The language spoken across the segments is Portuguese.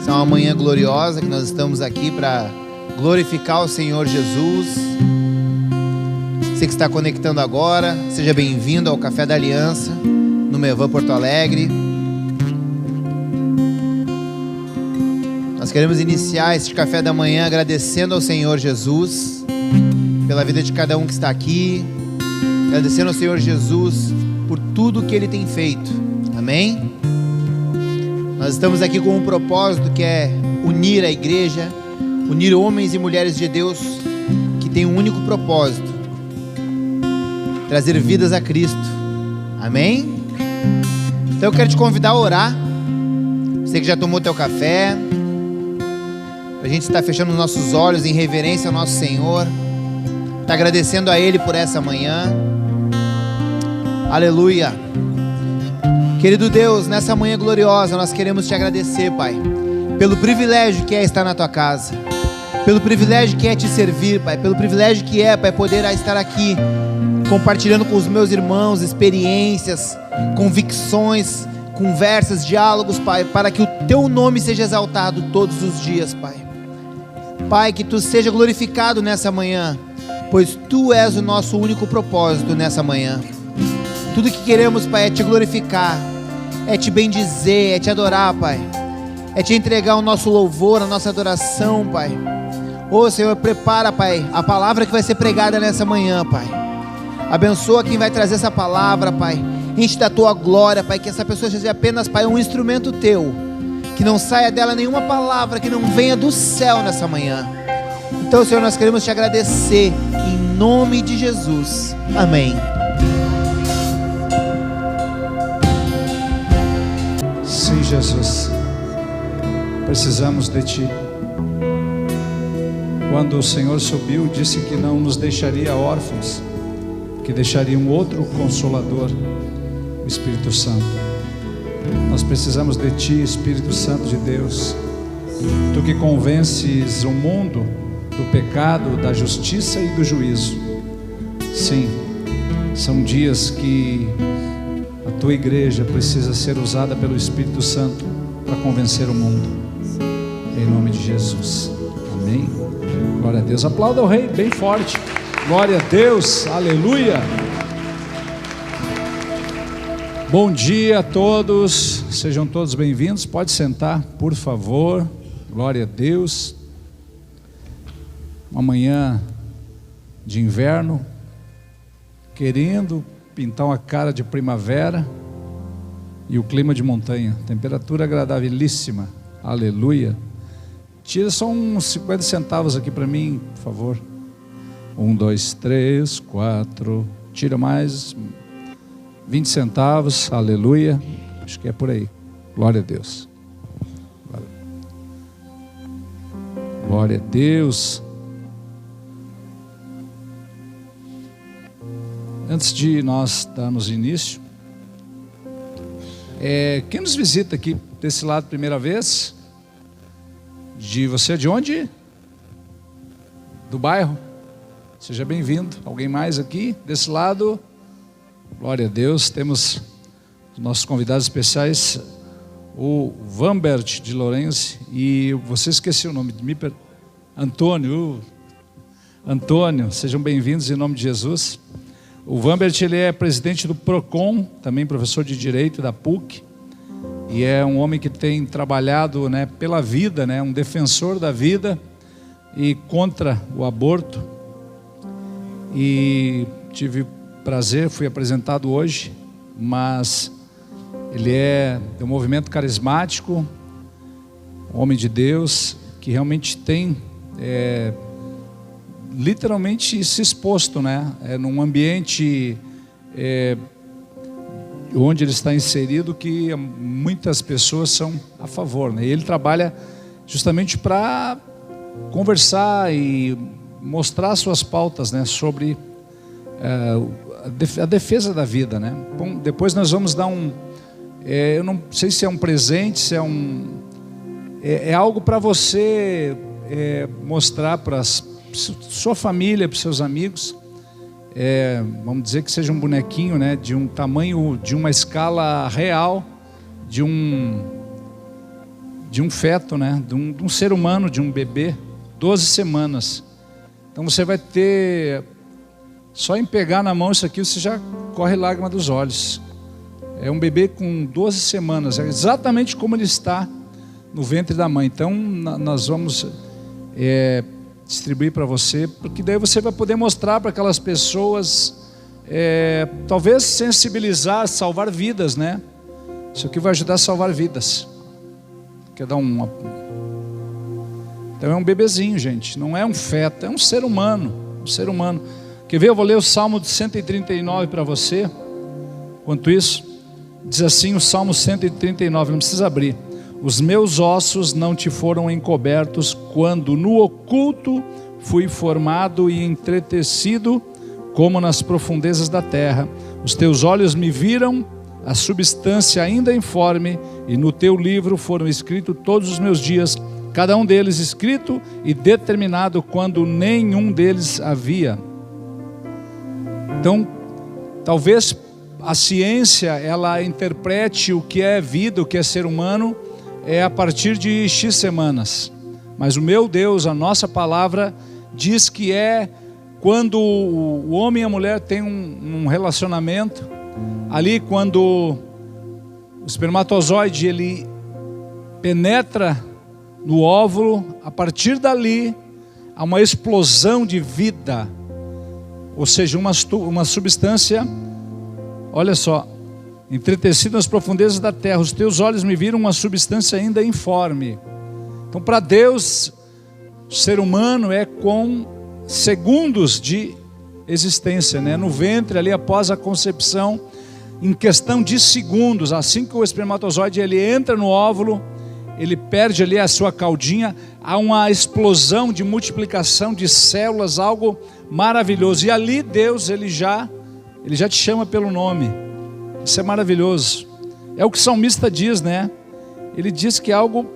Essa é uma manhã gloriosa que nós estamos aqui para glorificar o Senhor Jesus. Você que está conectando agora, seja bem-vindo ao Café da Aliança, no Mevan Porto Alegre. Nós queremos iniciar este café da manhã agradecendo ao Senhor Jesus pela vida de cada um que está aqui, agradecendo ao Senhor Jesus por tudo que Ele tem feito. Amém? Nós estamos aqui com um propósito que é unir a igreja, unir homens e mulheres de Deus que tem um único propósito: trazer vidas a Cristo. Amém? Então eu quero te convidar a orar. Você que já tomou teu café, a gente está fechando os nossos olhos em reverência ao nosso Senhor, está agradecendo a Ele por essa manhã. Aleluia. Querido Deus, nessa manhã gloriosa nós queremos te agradecer, Pai, pelo privilégio que é estar na tua casa, pelo privilégio que é te servir, Pai, pelo privilégio que é, Pai, poder estar aqui compartilhando com os meus irmãos experiências, convicções, conversas, diálogos, Pai, para que o teu nome seja exaltado todos os dias, Pai. Pai, que tu seja glorificado nessa manhã, pois tu és o nosso único propósito nessa manhã. Tudo que queremos, Pai, é te glorificar, é te bendizer, é te adorar, Pai, é te entregar o nosso louvor, a nossa adoração, Pai. Ô Senhor, prepara, Pai, a palavra que vai ser pregada nessa manhã, Pai. Abençoa quem vai trazer essa palavra, Pai. Enche da tua glória, Pai, que essa pessoa seja apenas, Pai, um instrumento teu, que não saia dela nenhuma palavra que não venha do céu nessa manhã. Então, Senhor, nós queremos te agradecer em nome de Jesus. Amém. Sim, Jesus, precisamos de Ti. Quando o Senhor subiu, disse que não nos deixaria órfãos, que deixaria um outro Consolador, o Espírito Santo. Nós precisamos de Ti, Espírito Santo de Deus. Tu que convences o mundo do pecado, da justiça e do juízo. Sim, são dias que a Tua igreja precisa ser usada pelo Espírito Santo para convencer o mundo. Em nome de Jesus. Amém. Glória a Deus. Aplauda o Rei bem forte. Glória a Deus. Aleluia. Bom dia a todos. Sejam todos bem-vindos. Pode sentar, por favor. Glória a Deus. Uma manhã de inverno, querendo pintar uma cara de primavera, e o clima de montanha, temperatura agradabilíssima. Aleluia. Tira só uns 50 centavos aqui para mim, por favor. 1, 2, 3, 4. Tira mais 20 centavos. Aleluia. Acho que é por aí. Glória a Deus. Glória a Deus. Antes de nós darmos início, quem nos visita aqui desse lado primeira vez? Você é de onde? Do bairro? Seja bem-vindo. Alguém mais aqui desse lado? Glória a Deus. Temos os nossos convidados especiais, o Vambert de Lourenço, e você esqueceu o nome de mim, Antônio. Sejam bem-vindos em nome de Jesus. O Vambert, ele é presidente do Procon, também professor de Direito da PUC, e é um homem que tem trabalhado, pela vida, um defensor da vida e contra o aborto. E tive prazer, fui apresentado hoje, mas ele é do movimento carismático, homem de Deus, que realmente tem literalmente se exposto, num ambiente onde ele está inserido, que muitas pessoas são a favor, E ele trabalha justamente para conversar e mostrar suas pautas, sobre a defesa da vida, Bom, depois nós vamos dar eu não sei se é um presente, se é algo para você mostrar para sua família, para os seus amigos. Vamos dizer que seja um bonequinho, de um tamanho, de uma escala real, de de um feto, né? De um ser humano, de um bebê, 12 semanas. Então você vai ter, só em pegar na mão isso aqui, você já corre lágrima dos olhos. É um bebê com 12 semanas, é exatamente como ele está no ventre da mãe. Então nós vamos distribuir para você, porque daí você vai poder mostrar para aquelas pessoas, talvez sensibilizar, salvar vidas, né? Isso aqui vai ajudar a salvar vidas. Quer dar uma... Então é um bebezinho, gente, não é um feto, é um ser humano, Quer ver? Eu vou ler o Salmo 139 para você. Enquanto isso, diz assim o Salmo 139, não precisa abrir: os meus ossos não te foram encobertos, quando no oculto fui formado e entretecido, como nas profundezas da terra. Os teus olhos me viram a substância ainda informe, e no teu livro foram escritos todos os meus dias, cada um deles escrito e determinado, quando nenhum deles havia. Então, talvez a ciência, ela interprete o que é vida, o que é ser humano, a partir de X semanas. Mas o meu Deus, a nossa palavra, diz que quando o homem e a mulher têm um relacionamento, ali quando o espermatozoide ele penetra no óvulo, a partir dali há uma explosão de vida, ou seja, uma substância, olha só, entretecido nas profundezas da terra, os teus olhos me viram uma substância ainda informe. Então, para Deus, o ser humano é com segundos de existência, né? No ventre, ali após a concepção, em questão de segundos, assim que o espermatozoide ele entra no óvulo, ele perde ali a sua caudinha, há uma explosão de multiplicação de células, algo maravilhoso. E ali Deus, ele já te chama pelo nome. Isso é maravilhoso. É o que o salmista diz, né? Ele diz que algo...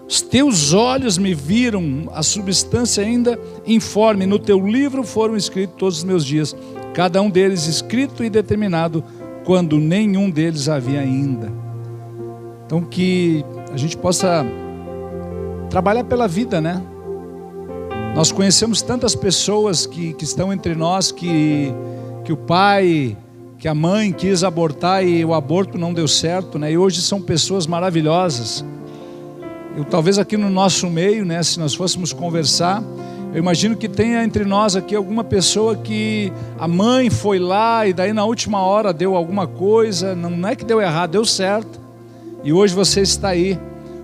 Os teus olhos me viram a substância ainda informe, no teu livro foram escritos todos os meus dias, cada um deles escrito e determinado, quando nenhum deles havia ainda. Então que a gente possa trabalhar pela vida, né? Nós conhecemos tantas pessoas que estão entre nós, que o pai, que a mãe quis abortar e o aborto não deu certo, né? E hoje são pessoas maravilhosas. Talvez aqui no nosso meio, né, se nós fôssemos conversar, eu imagino que tenha entre nós aqui alguma pessoa que a mãe foi lá e daí na última hora deu alguma coisa, não é que deu errado, deu certo. E hoje você está aí,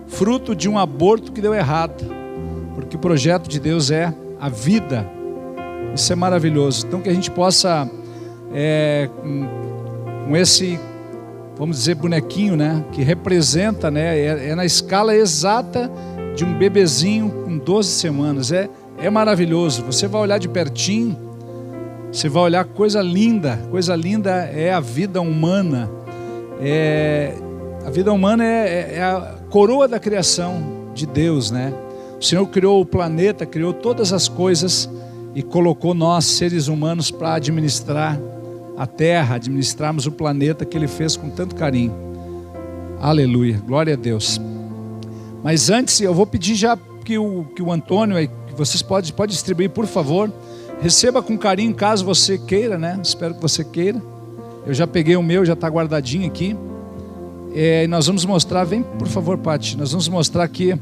fruto de um aborto que deu errado, porque o projeto de Deus é a vida. Isso é maravilhoso. Então que a gente possa, com esse... vamos dizer bonequinho, né, que representa, né, na escala exata de um bebezinho com 12 semanas, é maravilhoso. Você vai olhar de pertinho, você vai olhar coisa linda é a vida humana. A vida humana é a coroa da criação de Deus, né? O Senhor criou o planeta, criou todas as coisas e colocou nós, seres humanos, para administrar a terra, administrarmos o planeta que Ele fez com tanto carinho. Aleluia, glória a Deus. Mas antes, eu vou pedir já que o Antônio, que vocês podem distribuir, por favor. Receba com carinho, caso você queira, né? Espero que você queira. Eu já peguei o meu, já está guardadinho aqui. E nós vamos mostrar, vem por favor, Pati. Nós vamos mostrar aqui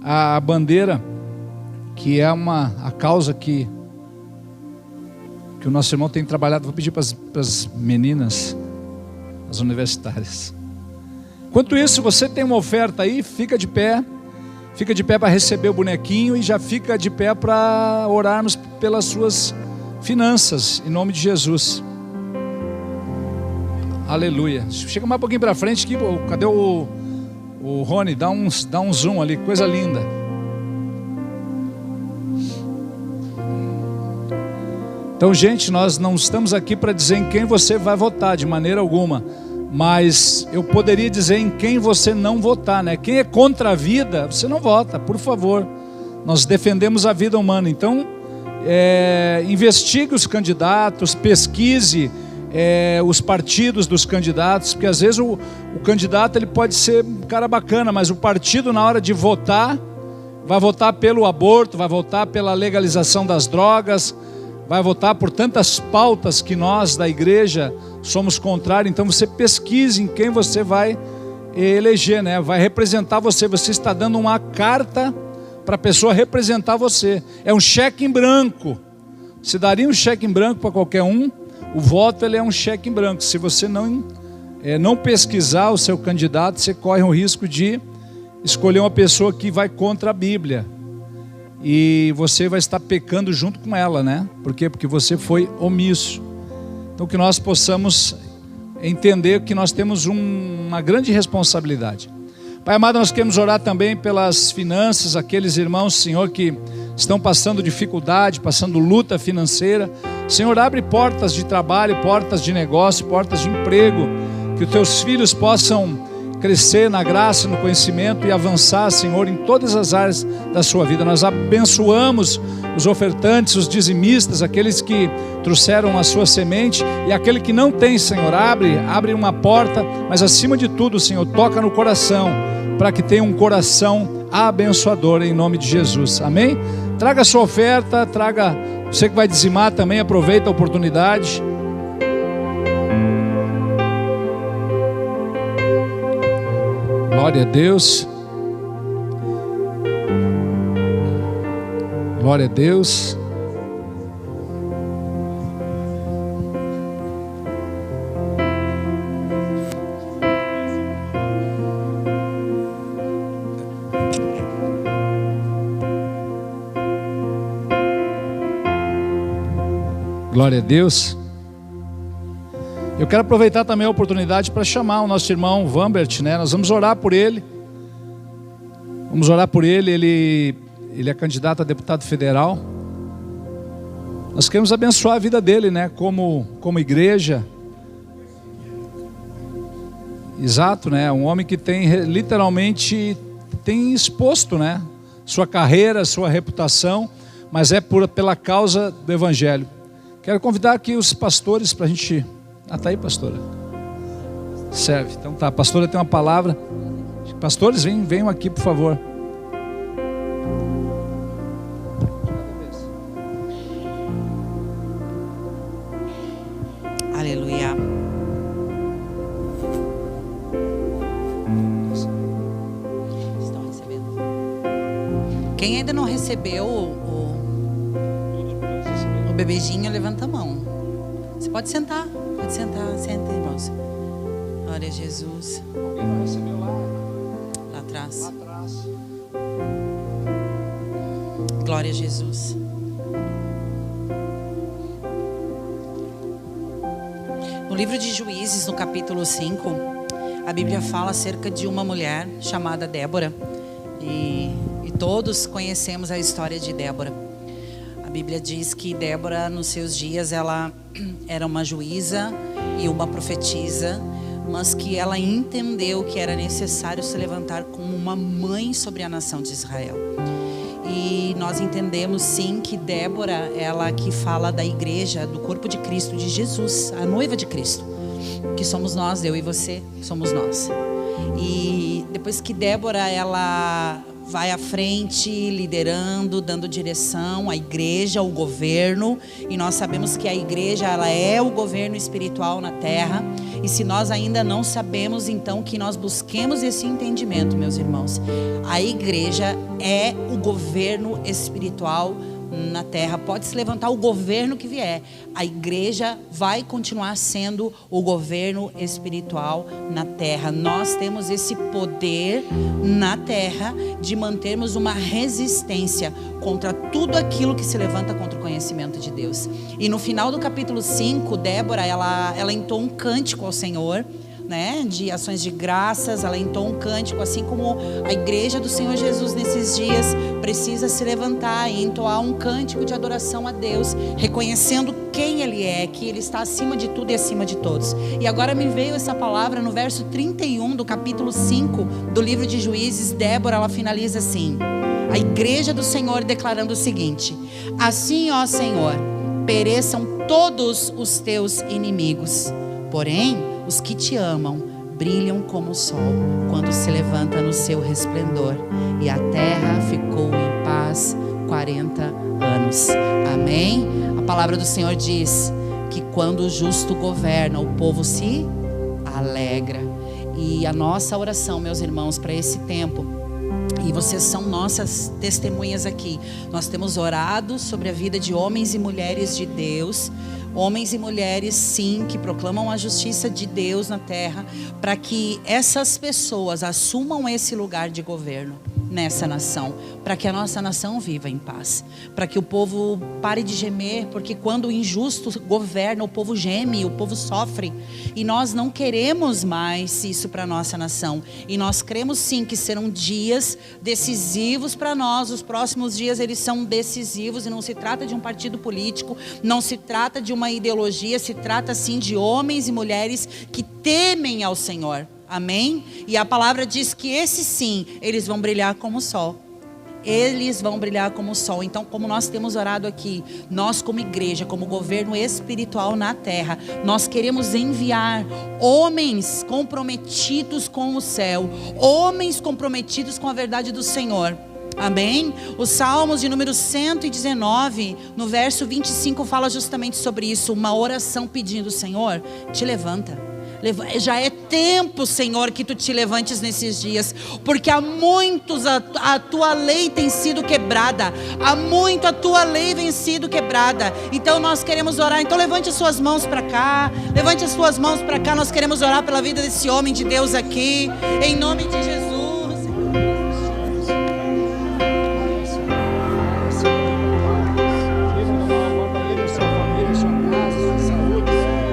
a bandeira, que é a causa que o nosso irmão tem trabalhado. Vou pedir para as meninas, as universitárias. Enquanto isso, você tem uma oferta aí, fica de pé para receber o bonequinho e já fica de pé para orarmos pelas suas finanças, em nome de Jesus. Aleluia. Chega mais um pouquinho para frente aqui, cadê o Rony? Dá um zoom ali, coisa linda. Então, gente, nós não estamos aqui para dizer em quem você vai votar, de maneira alguma. Mas eu poderia dizer em quem você não votar, né? Quem é contra a vida, você não vota, por favor. Nós defendemos a vida humana. Então, investigue os candidatos, pesquise os partidos dos candidatos, porque às vezes o candidato ele pode ser um cara bacana, mas o partido, na hora de votar, vai votar pelo aborto, vai votar pela legalização das drogas, vai votar por tantas pautas que nós da igreja somos contrários. Então você pesquise em quem você vai eleger, né? Vai representar você. Você está dando uma carta para a pessoa representar você. É um cheque em branco. Se daria um cheque em branco para qualquer um, o voto ele é um cheque em branco. Se você não pesquisar o seu candidato, você corre o risco de escolher uma pessoa que vai contra a Bíblia. E você vai estar pecando junto com ela, né? Por quê? Porque você foi omisso. Então que nós possamos entender que nós temos uma grande responsabilidade. Pai amado, nós queremos orar também pelas finanças, aqueles irmãos, Senhor, que estão passando dificuldade, passando luta financeira. Senhor, abre portas de trabalho, portas de negócio, portas de emprego, que os teus filhos possam crescer na graça, no conhecimento e avançar, Senhor, em todas as áreas da sua vida. Nós abençoamos os ofertantes, os dizimistas, aqueles que trouxeram a sua semente, e aquele que não tem, Senhor, abre uma porta, mas acima de tudo, Senhor, toca no coração, para que tenha um coração abençoador, em nome de Jesus, amém? Traga a sua oferta, traga, você que vai dizimar também, aproveita a oportunidade. Glória a Deus. Glória a Deus. Glória a Deus. Eu quero aproveitar também a oportunidade para chamar o nosso irmão Vambert, né? Nós vamos orar por ele. Vamos orar por ele. Ele é candidato a deputado federal. Nós queremos abençoar a vida dele, né? Como igreja. Exato, né? Um homem que literalmente tem exposto, né? Sua carreira, sua reputação, mas é pela causa do Evangelho. Quero convidar aqui os pastores para a gente... tá aí, pastora? Serve. Então tá, a pastora tem uma palavra. Pastores, venham aqui, por favor. Aleluia. Estão recebendo. Quem ainda não recebeu o bebezinho, levanta a mão. Você pode sentar. Pode sentar, senta, irmãos. Glória a Jesus. Alguém não recebeu lá? Lá atrás. Lá atrás. Glória a Jesus. No livro de Juízes, no capítulo 5, a Bíblia fala acerca de uma mulher chamada Débora. E todos conhecemos a história de Débora. A Bíblia diz que Débora, nos seus dias, ela era uma juíza e uma profetisa, mas que ela entendeu que era necessário se levantar como uma mãe sobre a nação de Israel. E nós entendemos sim que Débora, ela que fala da igreja, do corpo de Cristo, de Jesus, a noiva de Cristo, que somos nós, eu e você, somos nós. E depois que Débora, ela vai à frente, liderando, dando direção à igreja, ao governo, e nós sabemos que a igreja, ela é o governo espiritual na terra, e se nós ainda não sabemos, então que nós busquemos esse entendimento, meus irmãos. A igreja é o governo espiritual na terra. Pode se levantar o governo que vier, a igreja vai continuar sendo o governo espiritual na terra. Nós temos esse poder na terra de mantermos uma resistência contra tudo aquilo que se levanta contra o conhecimento de Deus. E no final do capítulo 5, Débora, ela entoou um cântico ao Senhor, né, de ações de graças. Ela entoou um cântico, assim como a igreja do Senhor Jesus nesses dias precisa se levantar e entoar um cântico de adoração a Deus, reconhecendo quem Ele é, que Ele está acima de tudo e acima de todos. E agora me veio essa palavra no verso 31 do capítulo 5 do livro de Juízes. Débora, ela finaliza assim: a igreja do Senhor declarando o seguinte: assim, ó Senhor, pereçam todos os teus inimigos. Porém, os que te amam brilham como o sol quando se levanta no seu resplendor. E a terra ficou em paz 40 anos. Amém? A palavra do Senhor diz que quando o justo governa, o povo se alegra. E a nossa oração, meus irmãos, para esse tempo, e vocês são nossas testemunhas aqui, nós temos orado sobre a vida de homens e mulheres de Deus, homens e mulheres, sim, que proclamam a justiça de Deus na terra, para que essas pessoas assumam esse lugar de governo nessa nação, para que a nossa nação viva em paz, para que o povo pare de gemer, porque quando o injusto governa, o povo geme, o povo sofre, e nós não queremos mais isso para a nossa nação, e nós cremos sim que serão dias decisivos para nós. Os próximos dias eles são decisivos, e não se trata de um partido político, não se trata de uma ideologia, se trata sim de homens e mulheres que temem ao Senhor. Amém? E a palavra diz que esses sim, eles vão brilhar como o sol. Eles vão brilhar como o sol. Então, como nós temos orado aqui, nós como igreja, como governo espiritual na terra, nós queremos enviar homens comprometidos com o céu, homens comprometidos com a verdade do Senhor. Amém? Os Salmos de número 119, no verso 25, fala justamente sobre isso. Uma oração pedindo: Senhor, te levanta. Já é tempo, Senhor, que tu te levantes nesses dias, porque há muitos a tua lei tem sido quebrada, há muito a tua lei vem sido quebrada. Então nós queremos orar. Então levante as suas mãos para cá, levante as suas mãos para cá. Nós queremos orar pela vida desse homem de Deus aqui, em nome de Jesus.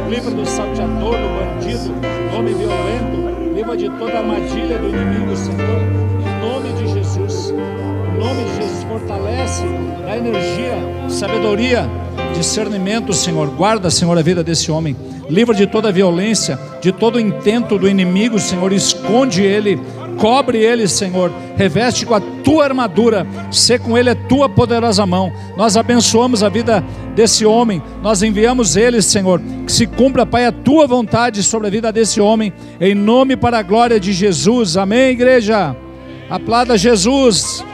Livra do salteador, do bandido, do homem violento, livra de toda armadilha do inimigo, Senhor, em nome de Jesus. Em nome de Jesus, fortalece, dá energia, sabedoria, discernimento, Senhor. Guarda, Senhor, a vida desse homem. Livra de toda violência, de todo intento do inimigo, Senhor. Esconde ele, cobre ele, Senhor. Reveste com a tua armadura, sê com ele a tua poderosa mão. Nós abençoamos a vida desse homem, nós enviamos ele, Senhor, que se cumpra, Pai, a tua vontade sobre a vida desse homem, em nome para a glória de Jesus. Amém, igreja? Aplauda Jesus.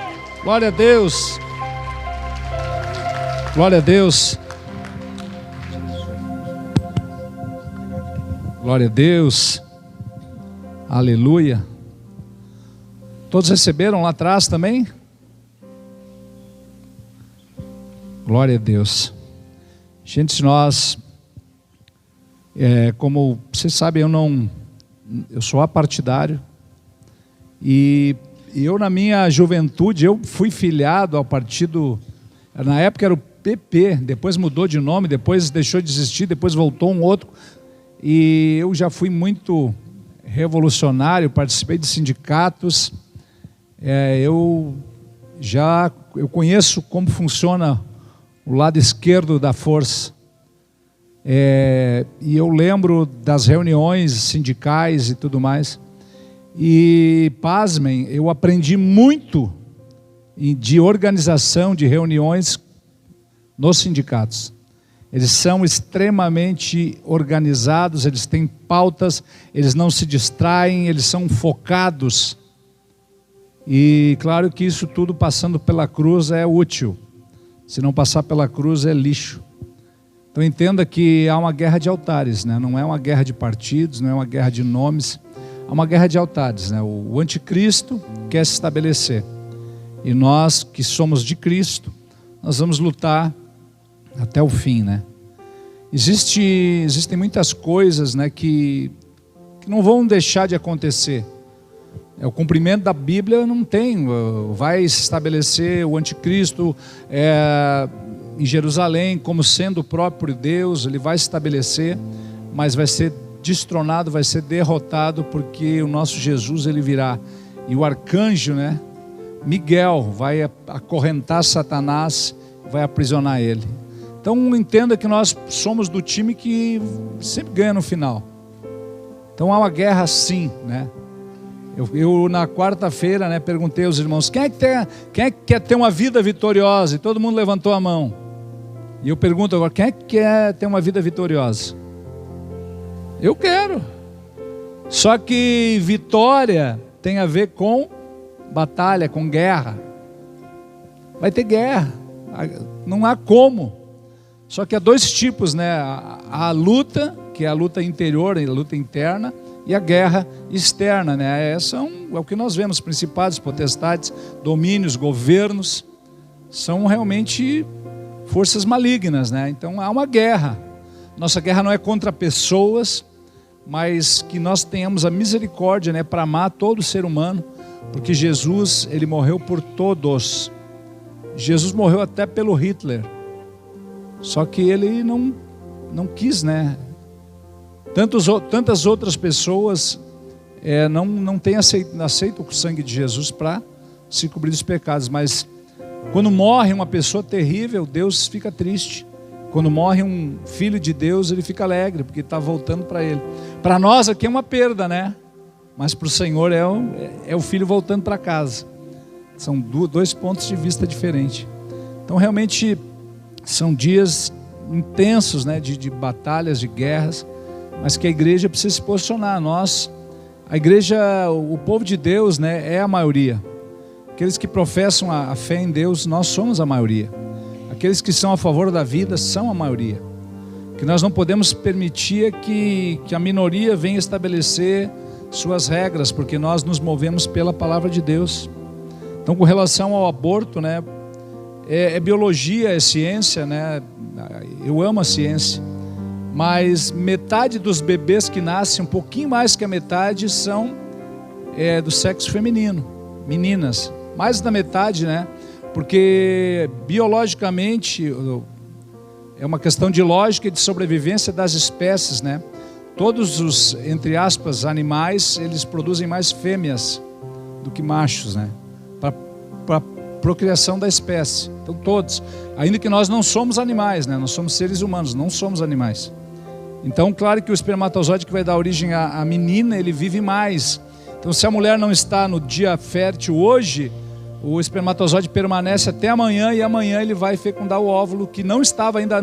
Glória a Deus. Glória a Deus. Glória a Deus. Aleluia. Todos receberam lá atrás também? Glória a Deus. Gente, nós, como vocês sabem, eu sou apartidário, e eu na minha juventude, eu fui filiado ao partido, na época era o PP, depois mudou de nome, depois deixou de existir, depois voltou um outro, e eu já fui muito revolucionário, participei de sindicatos. Eu conheço como funciona o lado esquerdo da força, e eu lembro das reuniões sindicais e tudo mais, e pasmem, eu aprendi muito de organização de reuniões nos sindicatos. Eles são extremamente organizados, eles têm pautas, eles não se distraem, eles são focados. E claro que isso tudo passando pela cruz é útil. Se não passar pela cruz é lixo. Então entenda que há uma guerra de altares, né? Não é uma guerra de partidos, não é uma guerra de nomes, há uma guerra de altares, né? O anticristo quer se estabelecer. E nós que somos de Cristo, nós vamos lutar até o fim, né? Existem muitas coisas, né, que não vão deixar de acontecer. O cumprimento da Bíblia não tem, vai se estabelecer o anticristo em Jerusalém como sendo o próprio Deus, ele vai se estabelecer, mas vai ser destronado, vai ser derrotado, porque o nosso Jesus ele virá, e o arcanjo, né, Miguel, vai acorrentar Satanás, vai aprisionar ele. Então entenda que nós somos do time que sempre ganha no final. Então há uma guerra sim, né? Eu na quarta-feira, né, perguntei aos irmãos, quem é que quer ter uma vida vitoriosa? E todo mundo levantou a mão. E eu pergunto agora, quem é que quer ter uma vida vitoriosa? Eu quero. Só que vitória tem a ver com batalha, com guerra. Vai ter guerra, não há como. Só que há dois tipos, né? A luta, que é a luta interior, a luta interna, e a guerra externa, né? É o que nós vemos, principados, potestades, domínios, governos, são realmente forças malignas, né? Então há uma guerra. Nossa guerra não é contra pessoas, mas que nós tenhamos a misericórdia, né, para amar todo ser humano, porque Jesus, ele morreu por todos. Jesus morreu até pelo Hitler, só que ele não quis, né? Tantas outras pessoas não têm aceito o sangue de Jesus para se cobrir dos pecados, mas quando morre uma pessoa terrível, Deus fica triste. Quando morre um filho de Deus, ele fica alegre, porque está voltando para ele. Para nós aqui é uma perda, né? Mas para o Senhor é o filho voltando para casa. São dois pontos de vista diferentes. Então realmente são dias intensos, né? De batalhas, de guerras, mas que a igreja precisa se posicionar. A igreja, o povo de Deus, né, é a maioria. Aqueles que professam a fé em Deus, nós somos a maioria. Aqueles que são a favor da vida são a maioria. Que nós não podemos permitir que a minoria venha estabelecer suas regras, porque nós nos movemos pela palavra de Deus. Então, com relação ao aborto, né, é biologia, é ciência, né? Eu amo a ciência, mas metade dos bebês que nascem, um pouquinho mais que a metade, são do sexo feminino, meninas, mais da metade, né? Porque biologicamente é uma questão de lógica e de sobrevivência das espécies, né? Todos os, entre aspas, animais, eles produzem mais fêmeas do que machos, né? Para procriação da espécie. Então todos, ainda que nós não somos animais, né? Nós somos seres humanos, não somos animais. Então claro que o espermatozoide que vai dar origem à menina, ele vive mais. Então se a mulher não está no dia fértil hoje, o espermatozoide permanece até amanhã, e amanhã ele vai fecundar o óvulo que não estava ainda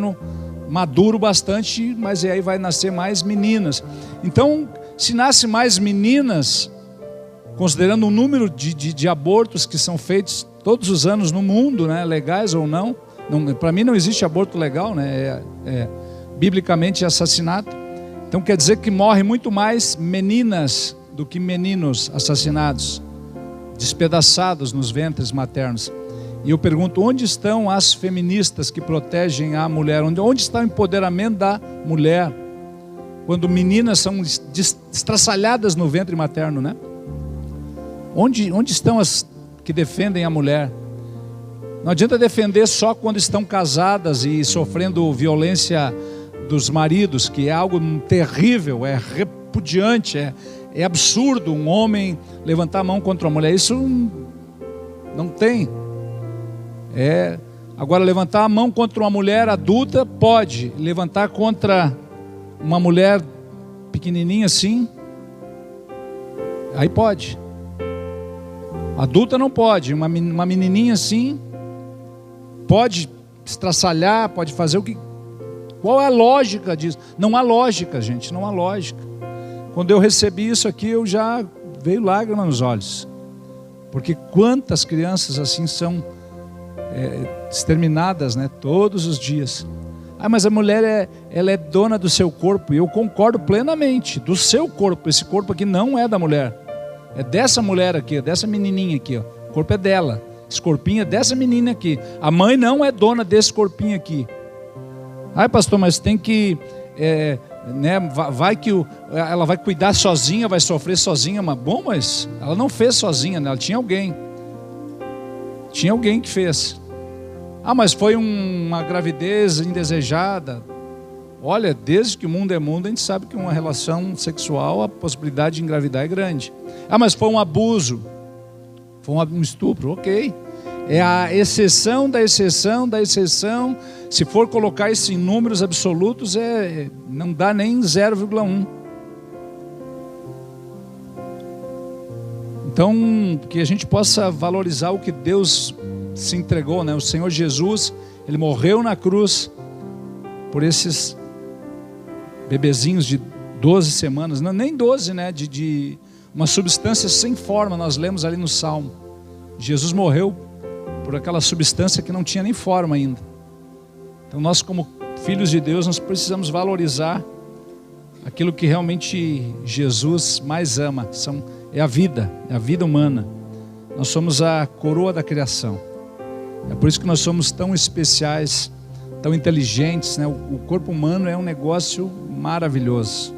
maduro bastante, mas aí vai nascer mais meninas. Então, se nasce mais meninas, considerando o número de abortos que são feitos todos os anos no mundo, né, legais ou não, para mim não existe aborto legal, né, biblicamente assassinato. Então quer dizer que morre muito mais meninas do que meninos assassinados, despedaçados nos ventres maternos. E eu pergunto, onde estão as feministas que protegem a mulher? Onde está o empoderamento da mulher? Quando meninas são estraçalhadas no ventre materno, né? Onde estão as que defendem a mulher? Não adianta defender só quando estão casadas e sofrendo violência dos maridos, que é algo terrível, é repudiante, é absurdo um homem levantar a mão contra uma mulher. Isso não tem. Agora, levantar a mão contra uma mulher adulta, pode. Levantar contra uma mulher pequenininha assim, aí pode. Adulta não pode. Uma menininha assim, pode estraçalhar, pode fazer o que... Qual é a lógica disso? Não há lógica, gente, não há lógica. Quando eu recebi isso aqui, eu já veio lágrima nos olhos. Porque quantas crianças assim são exterminadas, né, todos os dias. Mas a mulher ela é dona do seu corpo. E eu concordo plenamente, do seu corpo. Esse corpo aqui não é da mulher. É dessa mulher aqui, dessa menininha aqui, ó. O corpo é dela. Esse corpinho é dessa menina aqui. A mãe não é dona desse corpinho aqui. Pastor, mas tem que... né, vai que ela vai cuidar sozinha, vai sofrer sozinha. Mas ela não fez sozinha, né? Ela tinha alguém. Tinha alguém que fez. Mas foi uma gravidez indesejada. Olha, desde que o mundo é mundo, a gente sabe que uma relação sexual, a possibilidade de engravidar é grande. Mas foi um abuso, foi um estupro, ok. É a exceção da exceção da exceção. Se for colocar isso em números absolutos, não dá nem 0,1. Então, que a gente possa valorizar o que Deus se entregou, né? O Senhor Jesus, Ele morreu na cruz, por esses bebezinhos de 12 semanas, não, nem 12, né? De uma substância sem forma, nós lemos ali no Salmo. Jesus morreu por aquela substância que não tinha nem forma ainda. Então nós, como filhos de Deus, nós precisamos valorizar aquilo que realmente Jesus mais ama, é a vida humana. Nós somos a coroa da criação. É por isso que nós somos tão especiais, tão inteligentes, né? O corpo humano é um negócio maravilhoso,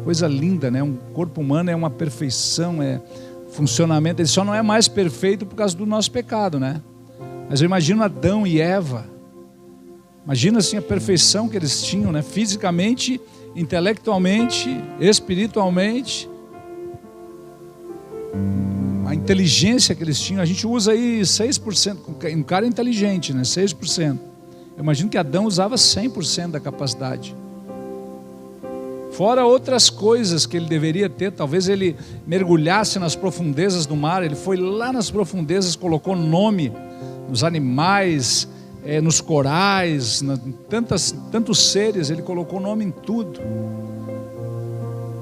coisa linda, né? Um corpo humano é uma perfeição, é funcionamento. Ele só não é mais perfeito por causa do nosso pecado, né? Mas eu imagino Adão e Eva, imagina assim a perfeição que eles tinham, né? Fisicamente, intelectualmente, espiritualmente, a inteligência que eles tinham. A gente usa aí 6%, um cara inteligente, né? 6%. Eu imagino que Adão usava 100% da capacidade. Fora outras coisas que ele deveria ter, talvez ele mergulhasse nas profundezas do mar. Ele foi lá nas profundezas, colocou nome nos animais, nos corais, tantos seres, ele colocou nome em tudo.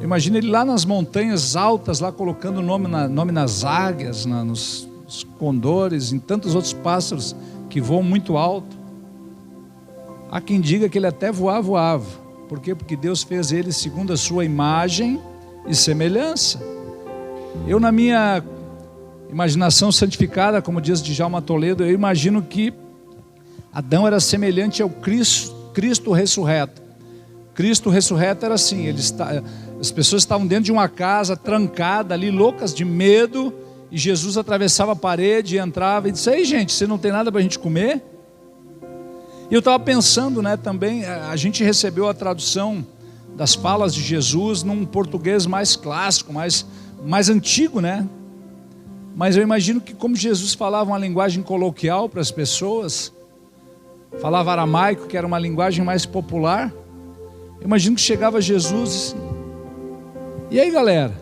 Imagina ele lá nas montanhas altas, lá colocando nome nas águias, nos condores, em tantos outros pássaros que voam muito alto. Há quem diga que ele até voava. Por quê? Porque Deus fez ele segundo a sua imagem e semelhança. Eu, na minha imaginação santificada, como diz Djalma Toledo, eu imagino que Adão era semelhante ao Cristo ressurreto. Cristo ressurreto era assim, as pessoas estavam dentro de uma casa trancada ali, loucas de medo, e Jesus atravessava a parede e entrava e disse: "Ei, gente, você não tem nada para a gente comer?" E eu estava pensando, né, também, a gente recebeu a tradução das falas de Jesus num português mais clássico, mais antigo, né? Mas eu imagino que, como Jesus falava uma linguagem coloquial para as pessoas, falava aramaico, que era uma linguagem mais popular, eu imagino que chegava Jesus e aí, galera,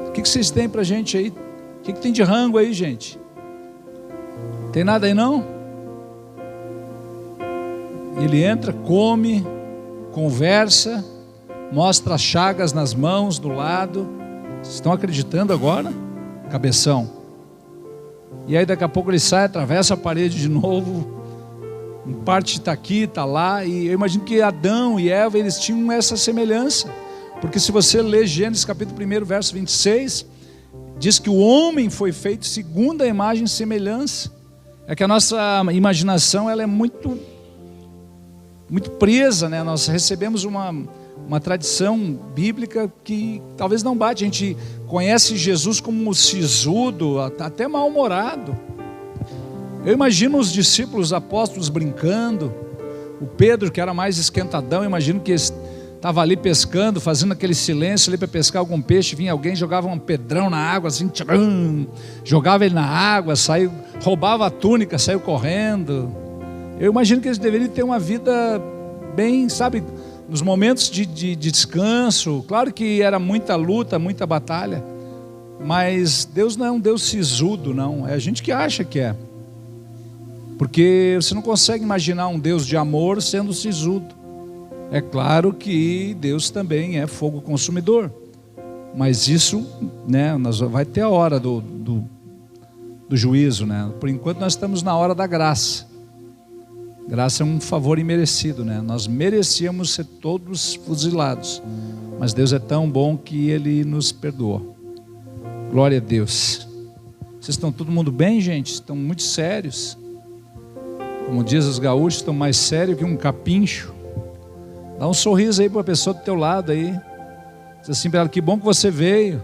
o que vocês têm para a gente aí? O que tem de rango aí, gente? Tem nada aí não? Ele entra, come, conversa, mostra as chagas nas mãos, do lado. Vocês estão acreditando agora? Cabeção. E aí daqui a pouco ele sai, atravessa a parede de novo. Em parte está aqui, está lá. E eu imagino que Adão e Eva, eles tinham essa semelhança. Porque se você ler Gênesis capítulo 1, verso 26, diz que o homem foi feito segundo a imagem e semelhança. É que a nossa imaginação, ela é muito presa, né? Nós recebemos uma tradição bíblica que talvez não bate. A gente conhece Jesus como sisudo, até mal-humorado. Eu imagino os discípulos, os apóstolos brincando. O Pedro, que era mais esquentadão, eu imagino que estava ali pescando, fazendo aquele silêncio ali para pescar algum peixe. Vinha alguém, jogava um pedrão na água, assim, tcharam, jogava ele na água, saiu, roubava a túnica, saiu correndo. Eu imagino que eles deveriam ter uma vida bem, sabe, nos momentos de descanso. Claro que era muita luta, muita batalha, mas Deus não é um Deus sisudo, não. É a gente que acha que é. Porque você não consegue imaginar um Deus de amor sendo sisudo. É claro que Deus também é fogo consumidor, mas isso, né, vai ter a hora do juízo, né? Por enquanto nós estamos na hora da graça. Graça é um favor imerecido, né? Nós merecíamos ser todos fuzilados, mas Deus é tão bom que Ele nos perdoou. Glória a Deus. Vocês estão todo mundo bem, gente? Estão muito sérios. Como diz os gaúchos, estão mais sérios que um capincho. Dá um sorriso aí para a pessoa do teu lado aí. Diz assim para ela: que bom que você veio.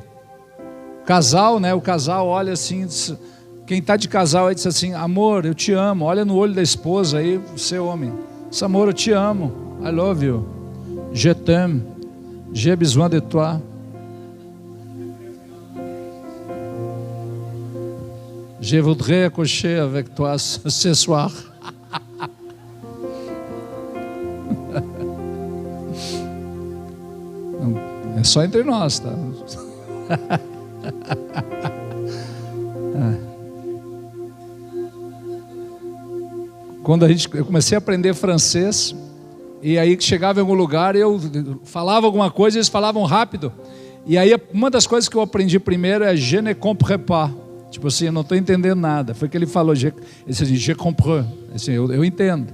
Casal, né? O casal olha assim, diz, quem está de casal aí diz assim: amor, eu te amo. Olha no olho da esposa aí, você homem. Diz: amor, eu te amo. I love you. Je t'aime. J'ai besoin de toi. Je voudrais accoucher avec toi ce soir. É só entre nós, tá? quando eu comecei a aprender francês, e aí chegava em algum lugar, eu falava alguma coisa, eles falavam rápido. E aí uma das coisas que eu aprendi primeiro é je ne comprends pas. Tipo assim, eu não estou entendendo nada. Foi o que ele falou, ele disse assim, je comprends. Assim, eu entendo.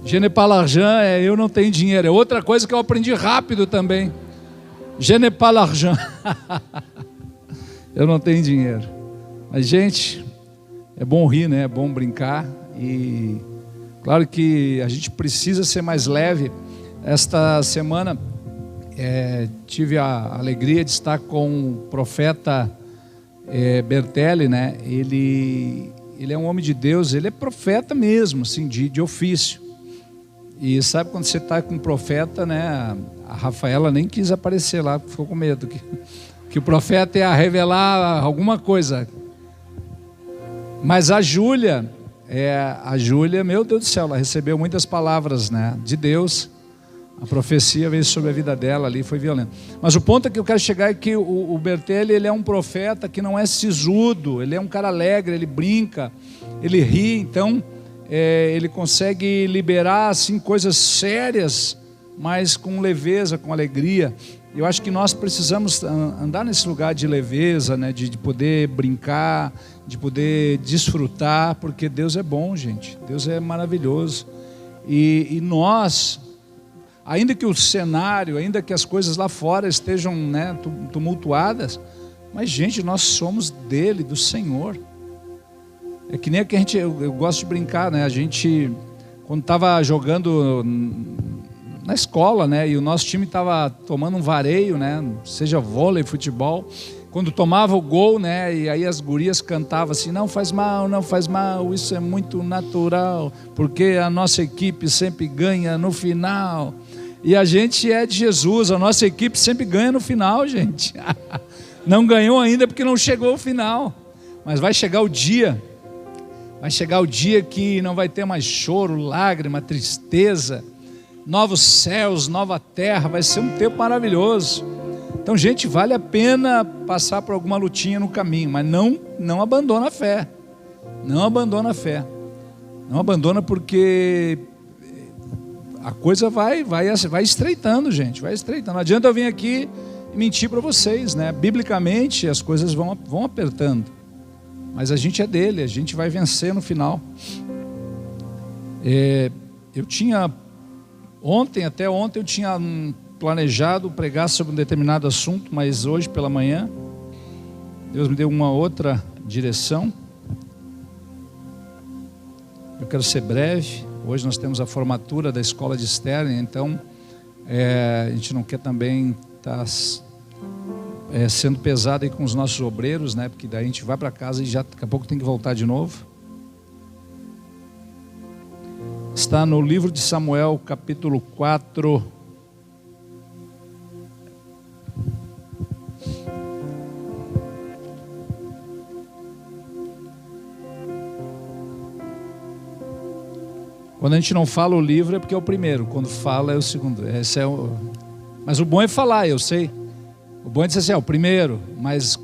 Je n'ai pas l'argent, eu não tenho dinheiro. É outra coisa que eu aprendi rápido também. Je n'ai pas l'argent. Eu não tenho dinheiro. Mas, gente, é bom rir, né? É bom brincar. E claro que a gente precisa ser mais leve. Esta semana tive a alegria de estar com o profeta Bertelli, né? Ele é um homem de Deus, ele é profeta mesmo, assim, de ofício. E sabe quando você está com um profeta, né? A Rafaela nem quis aparecer lá, ficou com medo que o profeta ia revelar alguma coisa. Mas a Júlia, meu Deus do céu, ela recebeu muitas palavras, né, de Deus. A profecia veio sobre a vida dela ali, foi violenta. Mas o ponto que eu quero chegar é que o Bertelli, ele é um profeta que não é sisudo, ele é um cara alegre, ele brinca, ele ri, então ele consegue liberar assim coisas sérias, mas com leveza, com alegria. Eu acho que nós precisamos andar nesse lugar de leveza, né? de poder brincar, de poder desfrutar, porque Deus é bom, gente. Deus é maravilhoso. E nós, ainda que o cenário, ainda que as coisas lá fora estejam, né, tumultuadas, mas, gente, nós somos dele, do Senhor. É que nem que eu gosto de brincar, né? A gente, quando estava jogando na escola, né? E o nosso time estava tomando um vareio, né? Seja vôlei, futebol. Quando tomava o gol, né? E aí as gurias cantavam assim: não faz mal, não faz mal, isso é muito natural, porque a nossa equipe sempre ganha no final. E a gente é de Jesus, a nossa equipe sempre ganha no final, gente. Não ganhou ainda porque não chegou ao final, mas vai chegar o dia. Vai chegar o dia que não vai ter mais choro, lágrima, tristeza, novos céus, nova terra, vai ser um tempo maravilhoso. Então, gente, vale a pena passar por alguma lutinha no caminho, mas não abandona a fé. Não abandona a fé. Não abandona, porque a coisa vai estreitando, gente, vai estreitando. Não adianta eu vir aqui e mentir para vocês, né? Biblicamente as coisas vão apertando. Mas a gente é dele, a gente vai vencer no final. Eu tinha, até ontem eu tinha planejado pregar sobre um determinado assunto, mas hoje pela manhã, Deus me deu uma outra direção. Eu quero ser breve. Hoje nós temos a formatura da escola de Sterling, então a gente não quer também estar sendo pesado aí com os nossos obreiros, né? Porque daí a gente vai para casa e já daqui a pouco tem que voltar de novo. Está no livro de Samuel, capítulo 4. Quando a gente não fala o livro é porque é o primeiro, quando fala é o segundo. Mas o bom é falar, eu sei. O bom é dizer assim, é o primeiro, mas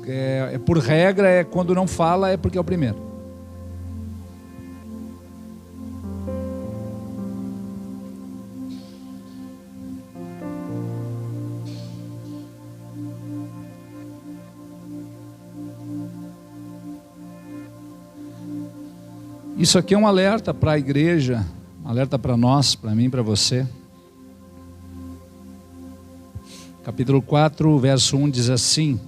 por regra, quando não fala é porque é o primeiro. Isso aqui é um alerta para a igreja, um alerta para nós, para mim, para você. Capítulo 4, verso 1 diz assim: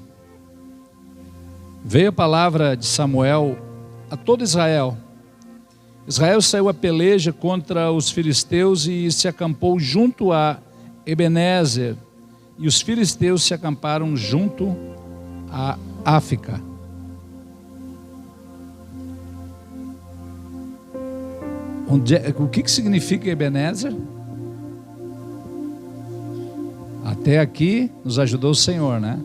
veio a palavra de Samuel a todo Israel. Israel saiu a peleja contra os filisteus e se acampou junto a Ebenezer, e os filisteus se acamparam junto a Áfica. O que significa Ebenezer? Até aqui nos ajudou o Senhor, né?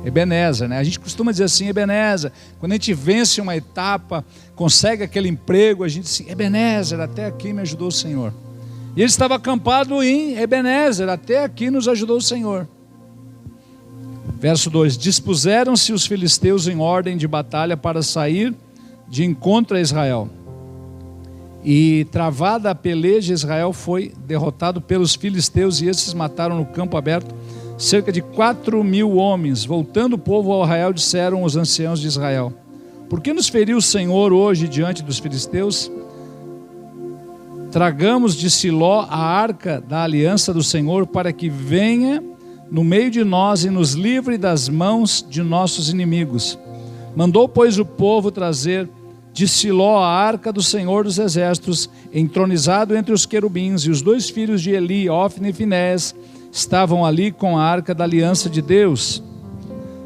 Ebenezer, né? A gente costuma dizer assim, Ebenezer. Quando a gente vence uma etapa, consegue aquele emprego, a gente diz assim, Ebenezer, até aqui me ajudou o Senhor. E ele estava acampado em Ebenezer, até aqui nos ajudou o Senhor. Verso 2: dispuseram-se os filisteus em ordem de batalha para sair de encontro a Israel. E travada a peleja, Israel foi derrotado pelos filisteus, e esses mataram no campo aberto cerca de 4.000 homens. Voltando o povo ao arraial, disseram os anciãos de Israel: por que nos feriu o Senhor hoje diante dos filisteus? Tragamos de Siló a arca da aliança do Senhor, para que venha no meio de nós e nos livre das mãos de nossos inimigos. Mandou, pois, o povo trazer de Siló a arca do Senhor dos exércitos, entronizado entre os querubins, e os 2 filhos de Eli, Ofni e Finéias, estavam ali com a arca da aliança de Deus.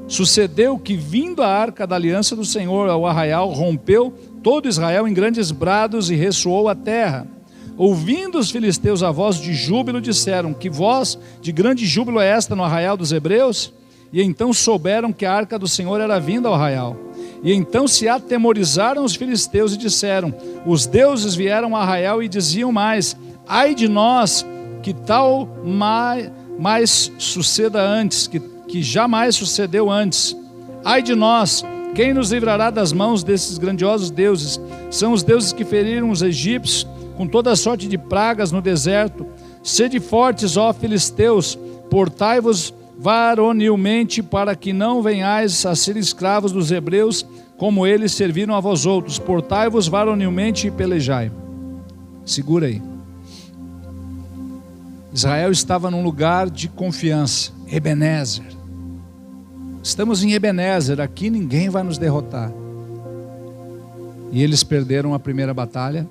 Sucedeu que, vindo a arca da aliança do Senhor ao arraial, rompeu todo Israel em grandes brados e ressoou a terra. Ouvindo os filisteus a voz de júbilo, disseram: que voz de grande júbilo é esta no arraial dos hebreus? E então souberam que a arca do Senhor era vinda ao arraial. E então se atemorizaram os filisteus e disseram: os deuses vieram ao arraial. E diziam mais: ai de nós, que tal mais suceda antes, que jamais sucedeu antes. Ai de nós, quem nos livrará das mãos desses grandiosos deuses? São os deuses que feriram os egípcios com toda sorte de pragas no deserto. Sede fortes, ó filisteus, portai-vos varonilmente, para que não venhais a ser escravos dos hebreus, como eles serviram a vós outros. Portai-vos varonilmente e pelejai. Segura aí. Israel estava num lugar de confiança, Ebenezer. Estamos em Ebenezer, aqui ninguém vai nos derrotar. E eles perderam a primeira batalha.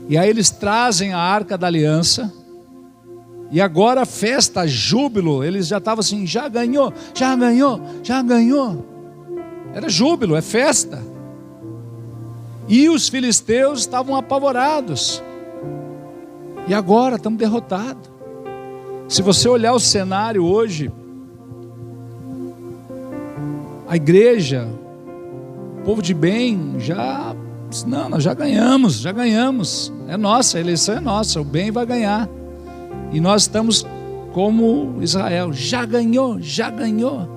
E aí eles trazem a arca da aliança. E agora festa, júbilo. Eles já estavam assim: já ganhou, já ganhou, já ganhou. Era júbilo, é festa. E os filisteus estavam apavorados. E agora estamos derrotados. Se você olhar o cenário hoje, a igreja, o povo de bem, nós já ganhamos, é nossa, a eleição é nossa, o bem vai ganhar. E nós estamos como Israel, já ganhou, já ganhou.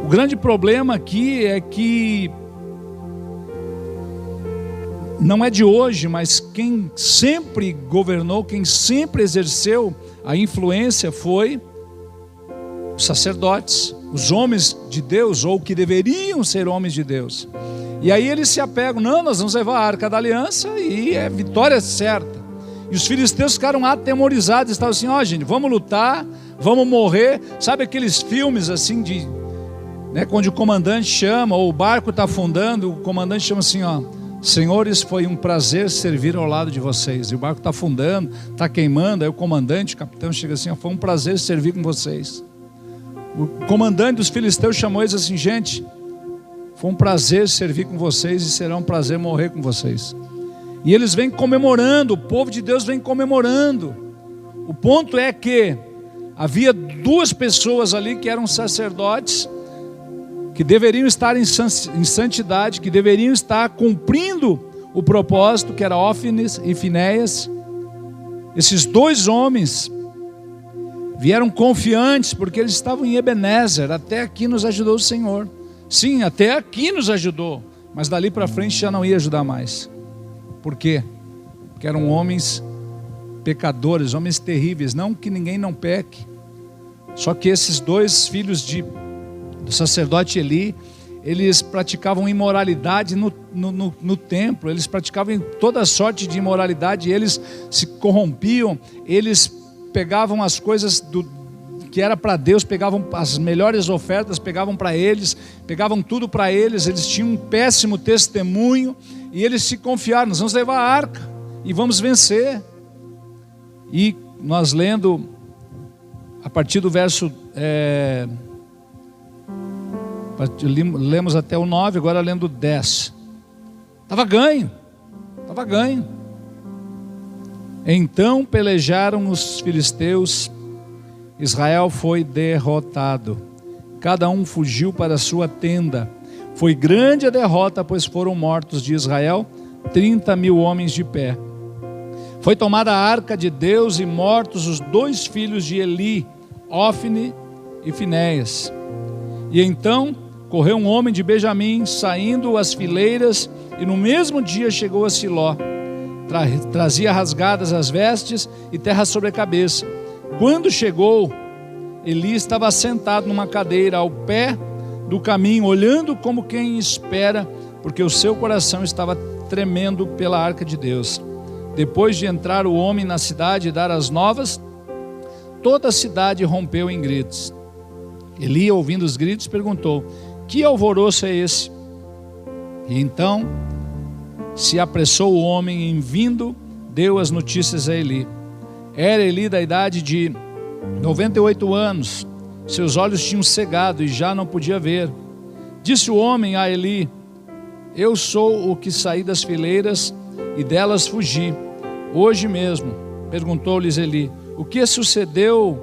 O grande problema aqui é que não é de hoje, mas quem sempre governou, quem sempre exerceu a influência foi os sacerdotes, os homens de Deus, ou que deveriam ser homens de Deus. E aí eles se apegam: não, nós vamos levar a arca da aliança e é vitória certa. E os filisteus ficaram atemorizados, estavam assim: ó, gente, vamos lutar, vamos morrer. Sabe aqueles filmes assim quando o comandante chama, ou o barco está afundando, o comandante chama assim: ó, senhores, foi um prazer servir ao lado de vocês. E o barco está afundando, está queimando, aí o comandante, o capitão chega assim: ó, foi um prazer servir com vocês. O comandante dos filisteus chamou eles assim: gente, foi um prazer servir com vocês e será um prazer morrer com vocês. E eles vêm comemorando, o povo de Deus vem comemorando. O ponto é que havia 2 pessoas ali que eram sacerdotes, que deveriam estar em santidade, que deveriam estar cumprindo o propósito, que era Ofni e Finéias. Esses 2 homens vieram confiantes, porque eles estavam em Ebenezer. Até aqui nos ajudou o Senhor. Sim, até aqui nos ajudou, mas dali para frente já não ia ajudar mais. Por quê? Porque eram homens pecadores, homens terríveis. Não que ninguém não peque, só que esses 2 filhos do sacerdote Eli, eles praticavam imoralidade no templo. Eles praticavam toda sorte de imoralidade. Eles se corrompiam, eles pegavam as coisas que era para Deus, pegavam as melhores ofertas, pegavam para eles, pegavam tudo para eles. Eles tinham um péssimo testemunho e eles se confiaram: nós vamos levar a arca e vamos vencer. E nós lendo a partir do verso lemos até o 9, agora lendo o 10. Estava ganho. Então pelejaram os filisteus, Israel foi derrotado, cada um fugiu para a sua tenda. Foi grande a derrota, pois foram mortos de Israel 30.000 homens de pé. Foi tomada a arca de Deus e mortos os 2 filhos de Eli, Ofni e Finéias. E então correu um homem de Benjamim, saindo às fileiras, e no mesmo dia chegou a Siló. Trazia rasgadas as vestes e terra sobre a cabeça. Quando chegou, Eli estava sentado numa cadeira ao pé do caminho, olhando como quem espera, porque o seu coração estava tremendo pela arca de Deus. Depois de entrar o homem na cidade e dar as novas, toda a cidade rompeu em gritos. Eli, ouvindo os gritos, perguntou: que alvoroço é esse? E então se apressou o homem em vindo, deu as notícias a Eli. Era Eli da idade de 98 anos, seus olhos tinham cegado e já não podia ver. Disse o homem a Eli: eu sou o que saí das fileiras e delas fugi, hoje mesmo. Perguntou-lhes Eli: o que sucedeu,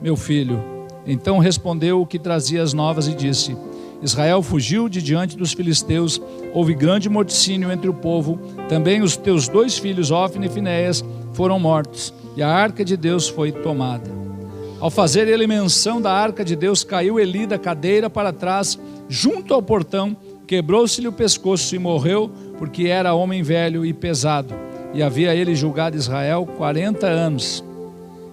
meu filho? Então respondeu o que trazia as novas e disse: Israel fugiu de diante dos filisteus, houve grande morticínio entre o povo, também os teus 2 filhos, Ofni e Finéias, foram mortos, e a arca de Deus foi tomada. Ao fazer ele menção da arca de Deus, caiu Eli da cadeira para trás, junto ao portão, quebrou-se-lhe o pescoço e morreu, porque era homem velho e pesado, e havia ele julgado Israel 40 anos.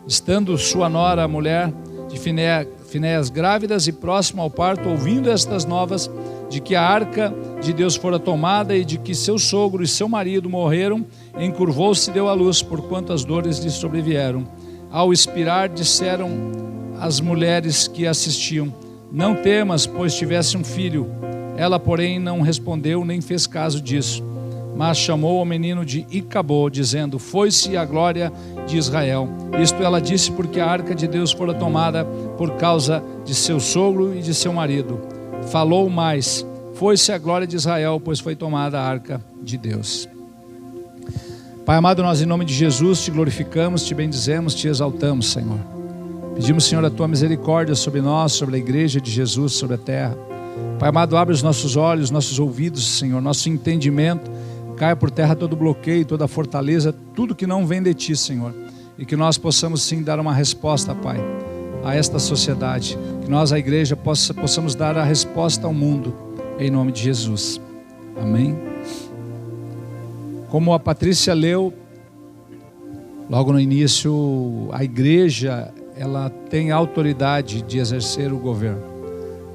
Estando sua nora, a mulher de Finéias, grávidas e próxima ao parto, ouvindo estas novas de que a arca de Deus fora tomada e de que seu sogro e seu marido morreram, encurvou-se e deu à luz, porquanto as dores lhe sobrevieram. Ao expirar, disseram as mulheres que assistiam: não temas, pois tivesse um filho. Ela, porém, não respondeu nem fez caso disso, mas chamou o menino de Icabô, dizendo: foi-se a glória de Israel. Isto ela disse porque a arca de Deus fora tomada por causa de seu sogro e de seu marido. Falou mais: foi-se a glória de Israel, pois foi tomada a arca de Deus. Pai amado, nós em nome de Jesus te glorificamos, te bendizemos, te exaltamos, Senhor. Pedimos, Senhor, a tua misericórdia sobre nós, sobre a igreja de Jesus, sobre a terra. Pai amado, abre os nossos olhos, nossos ouvidos, Senhor, nosso entendimento. Caia por terra todo bloqueio, toda fortaleza, tudo que não vem de ti, Senhor. E que nós possamos sim dar uma resposta, Pai, a esta sociedade. Que nós, a igreja, possamos dar a resposta ao mundo, em nome de Jesus. Amém. Como a Patrícia leu, logo no início, a igreja, ela tem autoridade de exercer o governo.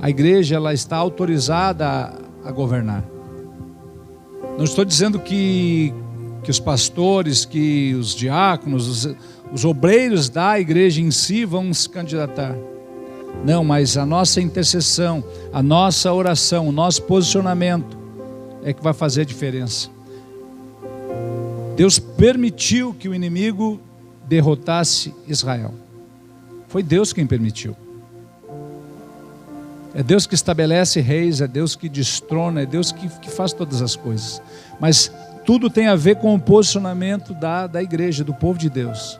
A igreja, ela está autorizada a governar. Não estou dizendo que os pastores, que os diáconos, os obreiros da igreja em si vão se candidatar. Não, mas a nossa intercessão, a nossa oração, o nosso posicionamento é que vai fazer a diferença. Deus permitiu que o inimigo derrotasse Israel. Foi Deus quem permitiu. É Deus que estabelece reis, é Deus que destrona, é Deus que faz todas as coisas. Mas tudo tem a ver com o posicionamento da igreja, do povo de Deus.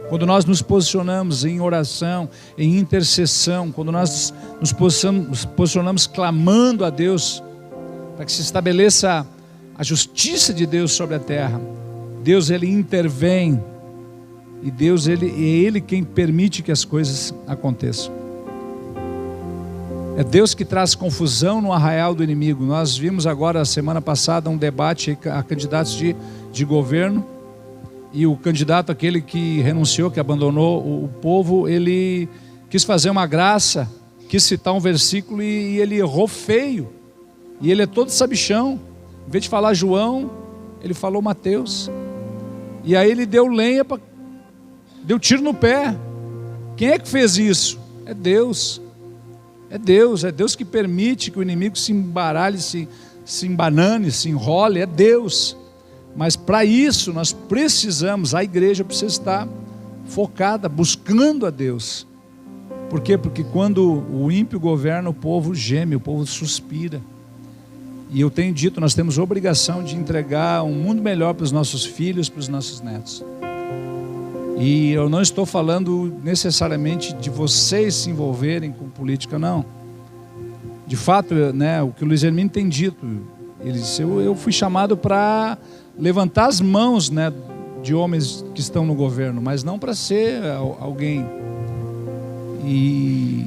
Quando nós nos posicionamos em oração, em intercessão, quando nós nos posicionamos clamando a Deus, para que se estabeleça a justiça de Deus sobre a terra, Deus, ele intervém, e Deus, é Ele quem permite que as coisas aconteçam. É Deus que traz confusão no arraial do inimigo. Nós vimos agora, semana passada, um debate a candidatos de governo, e o candidato, aquele que renunciou, que abandonou o povo, ele quis fazer uma graça, quis citar um versículo e ele errou feio, e ele é todo sabichão. Em vez de falar João, ele falou Mateus, e aí ele deu lenha, deu tiro no pé. Quem é que fez isso? É Deus. É Deus que permite que o inimigo se embaralhe, se embanane, se enrole, é Deus. Mas para isso nós precisamos, a igreja precisa estar focada, buscando a Deus. Por quê? Porque quando o ímpio governa, o povo geme, o povo suspira. E eu tenho dito, nós temos obrigação de entregar um mundo melhor para os nossos filhos, para os nossos netos. E eu não estou falando necessariamente de vocês se envolverem com política, não. De fato, né, o que o Luiz Hermínio tem dito, ele disse, eu fui chamado para levantar as mãos, né, de homens que estão no governo, mas não para ser alguém. E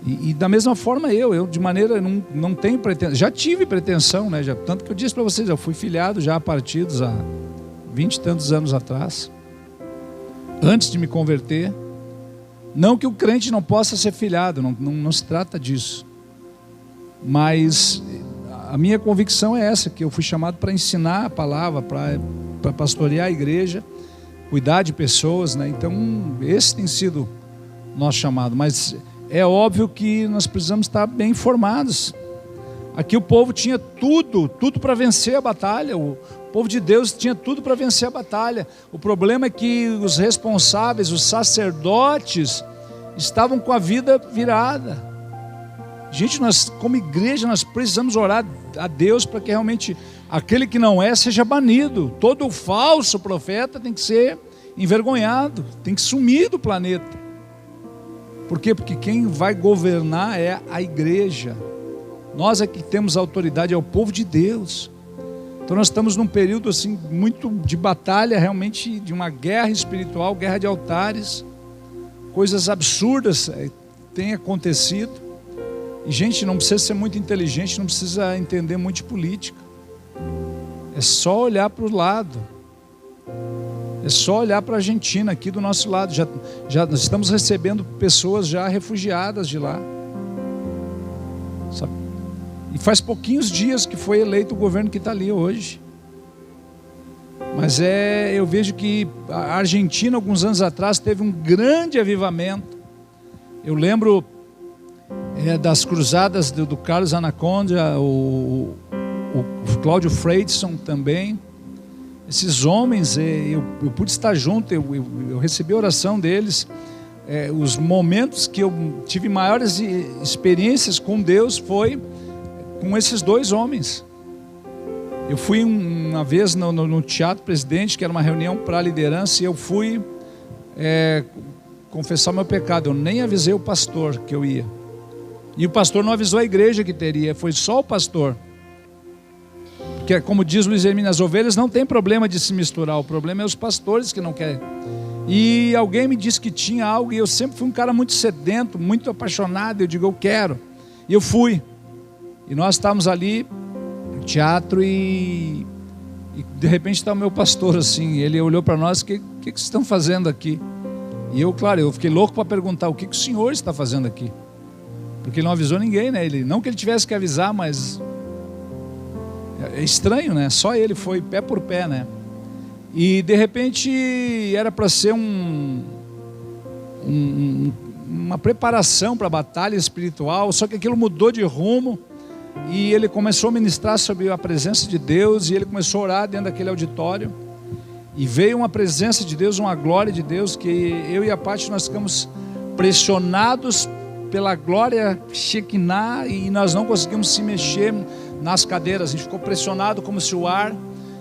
E da mesma forma eu de maneira, não tenho pretensão, já tive pretensão, né? Tanto que eu disse para vocês, eu fui filhado já a partidos há 20 e tantos anos atrás, antes de me converter. Não que o crente não possa ser filhado, não se trata disso. Mas a minha convicção é essa, que eu fui chamado para ensinar a palavra, para pastorear a igreja, cuidar de pessoas, né? Então esse tem sido nosso chamado. Mas é óbvio que nós precisamos estar bem informados. Aqui o povo tinha tudo para vencer a batalha. O povo de Deus tinha tudo para vencer a batalha. O problema é que os responsáveis, os sacerdotes, estavam com a vida virada. Gente, nós como igreja, nós precisamos orar a Deus para que realmente aquele que não é, seja banido. Todo falso profeta tem que ser envergonhado, tem que sumir do planeta. Por quê? Porque quem vai governar é a igreja. Nós é que temos autoridade, é o povo de Deus. Então nós estamos num período assim muito de batalha, realmente de uma guerra espiritual, guerra de altares. Coisas absurdas têm acontecido. E gente, não precisa ser muito inteligente, não precisa entender muito de política. É só olhar para o lado. É só olhar para a Argentina aqui do nosso lado. Já nós estamos recebendo pessoas já refugiadas de lá. Sabe? E faz pouquinhos dias que foi eleito o governo que está ali hoje. Mas eu vejo que a Argentina, alguns anos atrás, teve um grande avivamento. Eu lembro das cruzadas do Carlos Anaconda, o Cláudio Freidson também. Esses homens, eu pude estar junto, eu recebi a oração deles. Os momentos que eu tive maiores experiências com Deus foi com esses dois homens. Eu fui uma vez no Teatro Presidente, que era uma reunião para a liderança, e eu fui confessar meu pecado. Eu nem avisei o pastor que eu ia. E o pastor não avisou a igreja que teria, foi só o pastor. Porque, como diz Luiz Hermínio, as ovelhas não tem problema de se misturar, o problema é os pastores que não querem. E alguém me disse que tinha algo, e eu sempre fui um cara muito sedento, muito apaixonado. Eu digo, eu quero. E eu fui. E nós estávamos ali no teatro e de repente está o meu pastor assim, ele olhou para nós, o que vocês estão fazendo aqui? E eu, claro, eu fiquei louco para perguntar, o que o senhor está fazendo aqui? Porque ele não avisou ninguém, né? Não que ele tivesse que avisar, mas é estranho, né? Só ele foi pé por pé, né? E de repente era para ser uma preparação para a batalha espiritual, só que aquilo mudou de rumo. E ele começou a ministrar sobre a presença de Deus, e ele começou a orar dentro daquele auditório, e veio uma presença de Deus, uma glória de Deus, que eu e a Paty, nós ficamos pressionados pela glória Shekinah, e nós não conseguimos se mexer nas cadeiras. A gente ficou pressionado como se o ar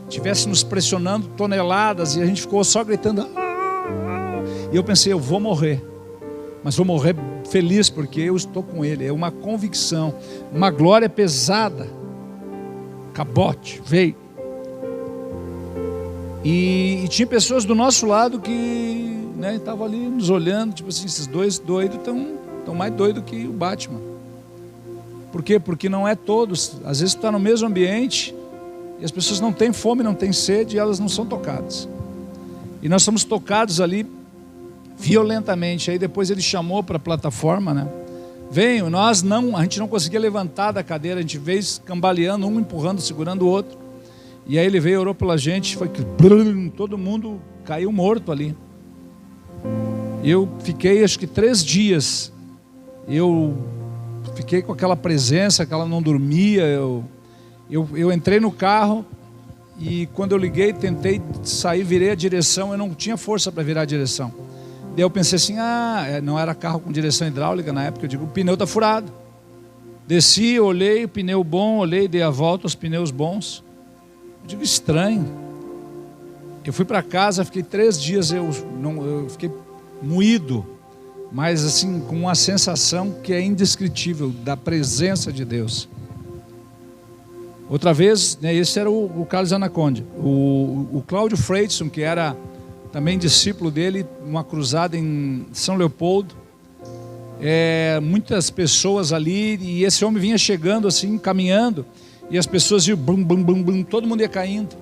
estivesse nos pressionando toneladas, e a gente ficou só gritando. E eu pensei, eu vou morrer, mas vou morrer feliz, porque eu estou com ele. É uma convicção, uma glória pesada. Cabote, veio. E tinha pessoas do nosso lado que estavam ali nos olhando, tipo assim, esses dois doidos estão mais doidos que o Batman. Por quê? Porque não é todos. Às vezes tu está no mesmo ambiente e as pessoas não têm fome, não têm sede, e elas não são tocadas. E nós somos tocados ali violentamente. Aí depois ele chamou para a plataforma, né? Veio, a gente não conseguia levantar da cadeira, a gente veio cambaleando, um empurrando, segurando o outro. E aí ele veio, orou pela gente, foi que todo mundo caiu morto ali. Eu fiquei acho que 3 dias, eu fiquei com aquela presença, que ela não dormia. Eu entrei no carro, e quando eu liguei, tentei sair, virei a direção, eu não tinha força para virar a direção. Daí eu pensei assim, não era carro com direção hidráulica na época, eu digo, o pneu está furado. Desci, olhei, o pneu bom, olhei, dei a volta, os pneus bons. Eu digo, estranho. Eu fui para casa, fiquei 3 dias, eu fiquei moído, mas assim, com uma sensação que é indescritível, da presença de Deus. Outra vez, esse era o Carlos Anaconda. O Cláudio Freidson, que era também discípulo dele, uma cruzada em São Leopoldo. muitas pessoas ali, e esse homem vinha chegando assim, caminhando, e as pessoas iam bum, bum, bum, bum, todo mundo ia caindo.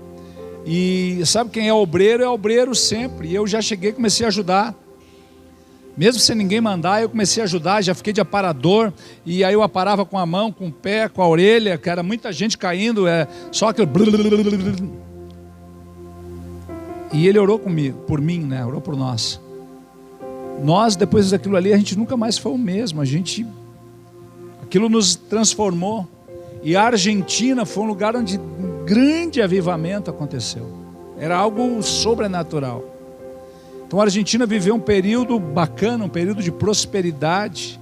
E sabe quem é obreiro sempre. E eu já cheguei, comecei a ajudar, mesmo sem ninguém mandar. Eu comecei a ajudar, já fiquei de aparador, e aí eu aparava com a mão, com o pé, com a orelha, que era muita gente caindo, só aquele... E ele orou comigo, por mim, né? Orou por nós. Nós, depois daquilo ali, a gente nunca mais foi o mesmo. Aquilo nos transformou. E a Argentina foi um lugar onde grande avivamento aconteceu. Era algo sobrenatural. Então a Argentina viveu um período bacana, um período de prosperidade.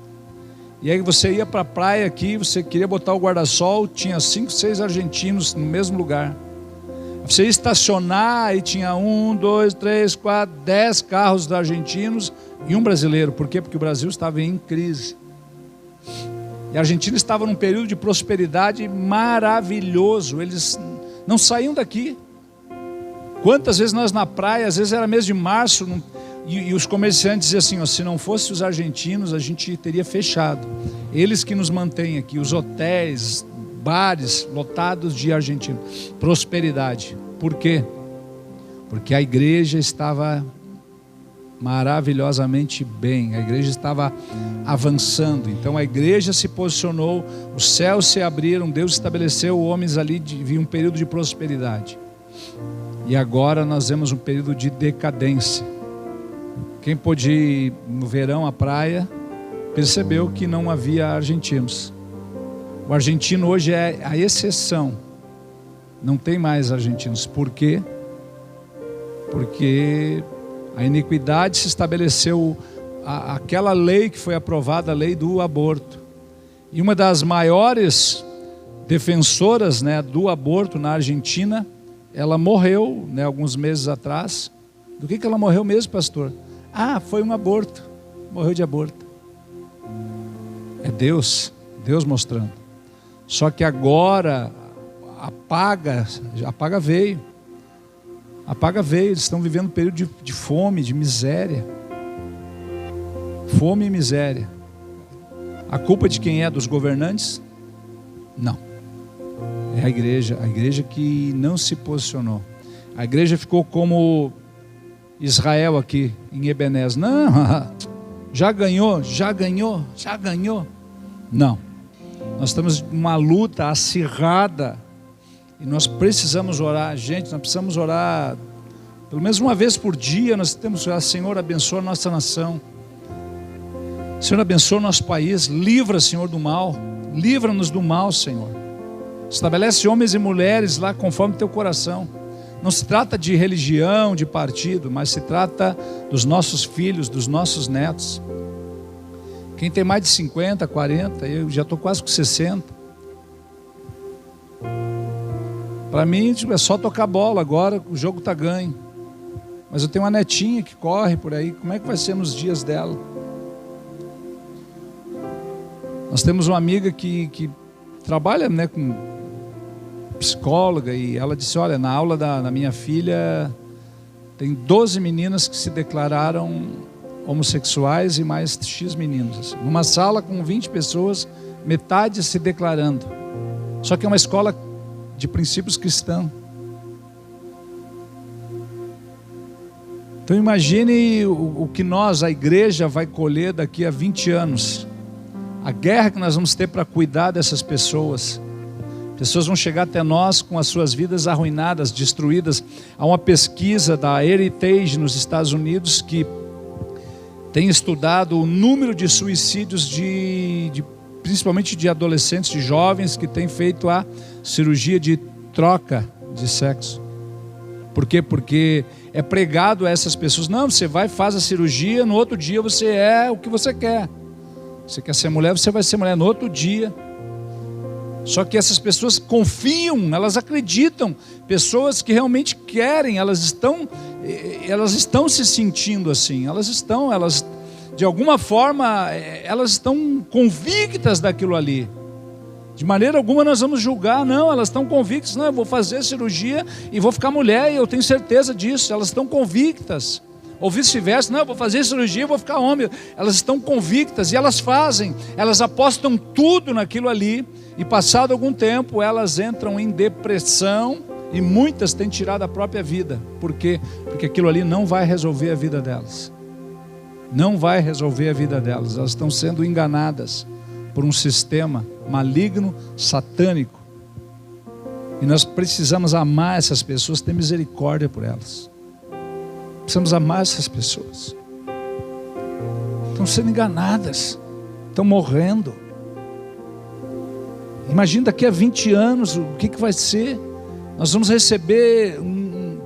E aí você ia para a praia aqui, você queria botar o guarda-sol, tinha 5, 6 argentinos no mesmo lugar. Você ia estacionar e tinha 1, 2, 3, 4, 10 carros argentinos e um brasileiro. Por quê? Porque o Brasil estava em crise. E a Argentina estava num período de prosperidade maravilhoso. Eles não saíam daqui. Quantas vezes nós na praia, às vezes era mês de março, e os comerciantes diziam assim, ó, se não fosse os argentinos, a gente teria fechado. Eles que nos mantêm aqui, os hotéis, bares lotados de argentinos. Prosperidade. Por quê? Porque a igreja estava maravilhosamente bem, a igreja estava avançando. Então a igreja se posicionou, os céus se abriram, Deus estabeleceu homens ali, de um período de prosperidade. E agora nós vemos um período de decadência. Quem pôde ir no verão à praia percebeu que não havia argentinos. O argentino hoje é a exceção. Não tem mais argentinos. Por quê? Porque a iniquidade se estabeleceu, aquela lei que foi aprovada, a lei do aborto. E uma das maiores defensoras, né, do aborto na Argentina, ela morreu, né, alguns meses atrás. Do que ela morreu mesmo, pastor? Foi um aborto. Morreu de aborto. É Deus mostrando. Só que agora a paga veio. A paga veio, eles estão vivendo um período de fome, de miséria. Fome e miséria. A culpa de quem é? Dos governantes? Não. É a igreja que não se posicionou. A igreja ficou como Israel aqui em Ebenezer. Não, já ganhou. Não. Nós estamos numa luta acirrada. E nós precisamos orar, gente, nós precisamos orar pelo menos uma vez por dia. Nós temos que orar, Senhor, abençoa a nossa nação, Senhor, abençoa o nosso país, livra, Senhor, do mal, livra-nos do mal, Senhor. Estabelece homens e mulheres lá conforme teu coração. Não se trata de religião, de partido, mas se trata dos nossos filhos, dos nossos netos. Quem tem mais de 50, 40, eu já estou quase com 60. Para mim, é só tocar bola agora, o jogo está ganho. Mas eu tenho uma netinha que corre por aí, como é que vai ser nos dias dela? Nós temos uma amiga que trabalha, né, com psicóloga, e ela disse, olha, na aula da minha filha, tem 12 meninas que se declararam homossexuais e mais X meninos. Assim. Numa sala com 20 pessoas, metade se declarando. Só que é uma escola de princípios cristãos. Então imagine o que nós, a igreja, vai colher daqui a 20 anos. A guerra que nós vamos ter para cuidar dessas pessoas. Pessoas vão chegar até nós com as suas vidas arruinadas, destruídas. Há uma pesquisa da Heritage nos Estados Unidos que tem estudado o número de suicídios principalmente de adolescentes, de jovens que têm feito a cirurgia de troca de sexo. Por quê? Porque é pregado a essas pessoas, não, você vai, faz a cirurgia, no outro dia você é o que você quer. Você quer ser mulher, você vai ser mulher no outro dia. Só que essas pessoas confiam, elas acreditam. Pessoas que realmente querem, elas estão se sentindo assim. Elas de alguma forma, elas estão convictas daquilo ali. De maneira alguma nós vamos julgar, não, elas estão convictas, não, eu vou fazer cirurgia e vou ficar mulher, e eu tenho certeza disso, elas estão convictas. Ou vice-versa, não, eu vou fazer cirurgia, eu vou ficar homem. Elas estão convictas e elas fazem, elas apostam tudo naquilo ali, e passado algum tempo elas entram em depressão, e muitas têm tirado a própria vida. Por quê? Porque aquilo ali não vai resolver a vida delas. Não vai resolver a vida delas. Elas estão sendo enganadas por um sistema maligno, satânico. E nós precisamos amar essas pessoas, ter misericórdia por elas. Precisamos amar essas pessoas. Estão sendo enganadas, estão morrendo. Imagina daqui a 20 anos o que vai ser. Nós vamos receber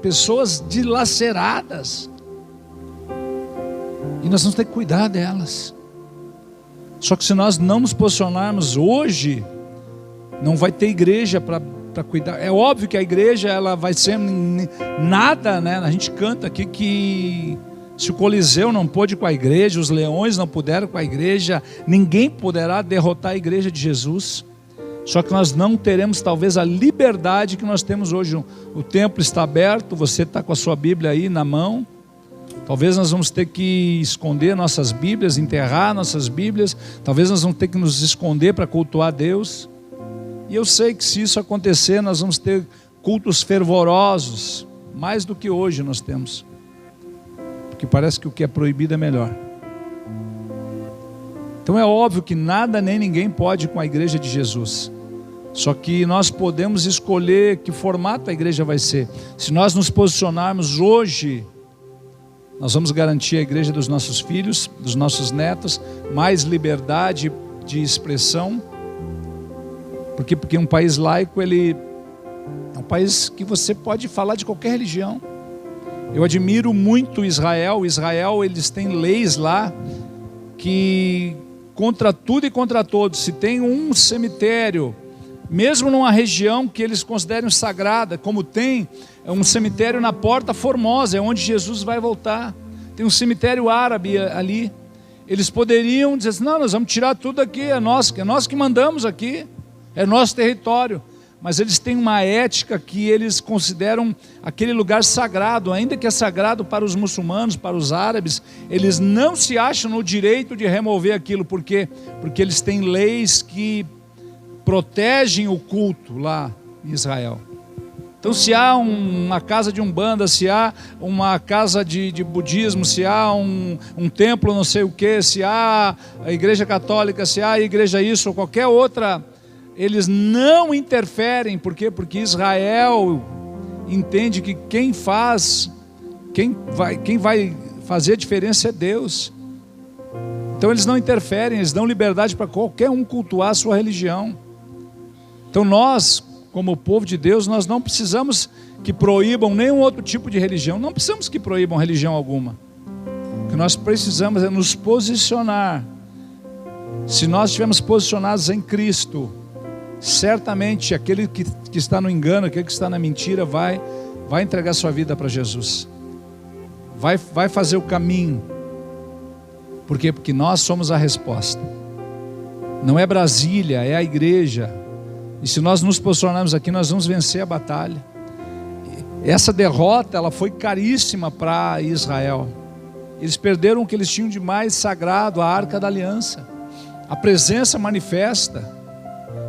pessoas dilaceradas, e nós vamos ter que cuidar delas. Só que se nós não nos posicionarmos hoje, não vai ter igreja para cuidar. É óbvio que a igreja ela vai ser nada, né? A gente canta aqui que se o Coliseu não pôde com a igreja, os leões não puderam com a igreja, ninguém poderá derrotar a igreja de Jesus. Só que nós não teremos talvez a liberdade que nós temos hoje. O templo está aberto, você está com a sua Bíblia aí na mão. Talvez nós vamos ter que esconder nossas Bíblias, enterrar nossas Bíblias. Talvez nós vamos ter que nos esconder para cultuar a Deus. E eu sei que se isso acontecer, nós vamos ter cultos fervorosos, mais do que hoje nós temos. Porque parece que o que é proibido é melhor. Então é óbvio que nada nem ninguém pode com a igreja de Jesus. Só que nós podemos escolher que formato a igreja vai ser. Se nós nos posicionarmos hoje, nós vamos garantir à igreja dos nossos filhos, dos nossos netos, mais liberdade de expressão. Porque um país laico, ele é um país que você pode falar de qualquer religião. Eu admiro muito Israel. Israel, eles têm leis lá que contra tudo e contra todos. Se tem um cemitério, mesmo numa região que eles consideram sagrada, como tem um cemitério na Porta Formosa, é onde Jesus vai voltar. Tem um cemitério árabe ali. Eles poderiam dizer assim, não, nós vamos tirar tudo aqui, é nós que mandamos aqui, é nosso território. Mas eles têm uma ética que eles consideram aquele lugar sagrado, ainda que é sagrado para os muçulmanos, para os árabes, eles não se acham no direito de remover aquilo. Por quê? Porque eles têm leis que protegem o culto lá em Israel. Então, se há uma casa de umbanda, se há uma casa de budismo, se há um templo não sei o que, se há a igreja católica, se há a igreja isso ou qualquer outra, eles não interferem. Por quê? Porque Israel entende que quem vai fazer a diferença é Deus. Então eles não interferem, eles dão liberdade para qualquer um cultuar a sua religião. Então nós, como povo de Deus, nós não precisamos que proíbam nenhum outro tipo de religião. Não precisamos que proíbam religião alguma. O que nós precisamos é nos posicionar. Se nós estivermos posicionados em Cristo, certamente aquele que está no engano, aquele que está na mentira, vai entregar sua vida para Jesus. Vai fazer o caminho. Por quê? Porque nós somos a resposta. Não é Brasília, é a igreja. E se nós nos posicionarmos aqui, nós vamos vencer a batalha. Essa derrota, ela foi caríssima para Israel. Eles perderam o que eles tinham de mais sagrado, a Arca da Aliança. A presença manifesta.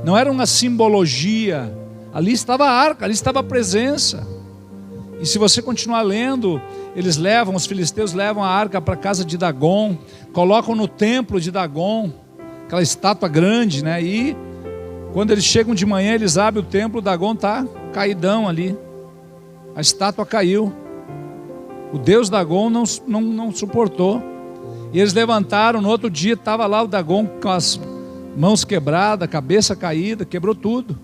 Não era uma simbologia. Ali estava a arca, ali estava a presença. E se você continuar lendo, os filisteus levam a arca para a casa de Dagon, colocam no templo de Dagon, aquela estátua grande, né? E quando eles chegam de manhã, eles abrem o templo, Dagon está caidão ali. A estátua caiu. O deus Dagon não suportou. E eles levantaram, no outro dia estava lá o Dagon com as mãos quebradas, cabeça caída, quebrou tudo.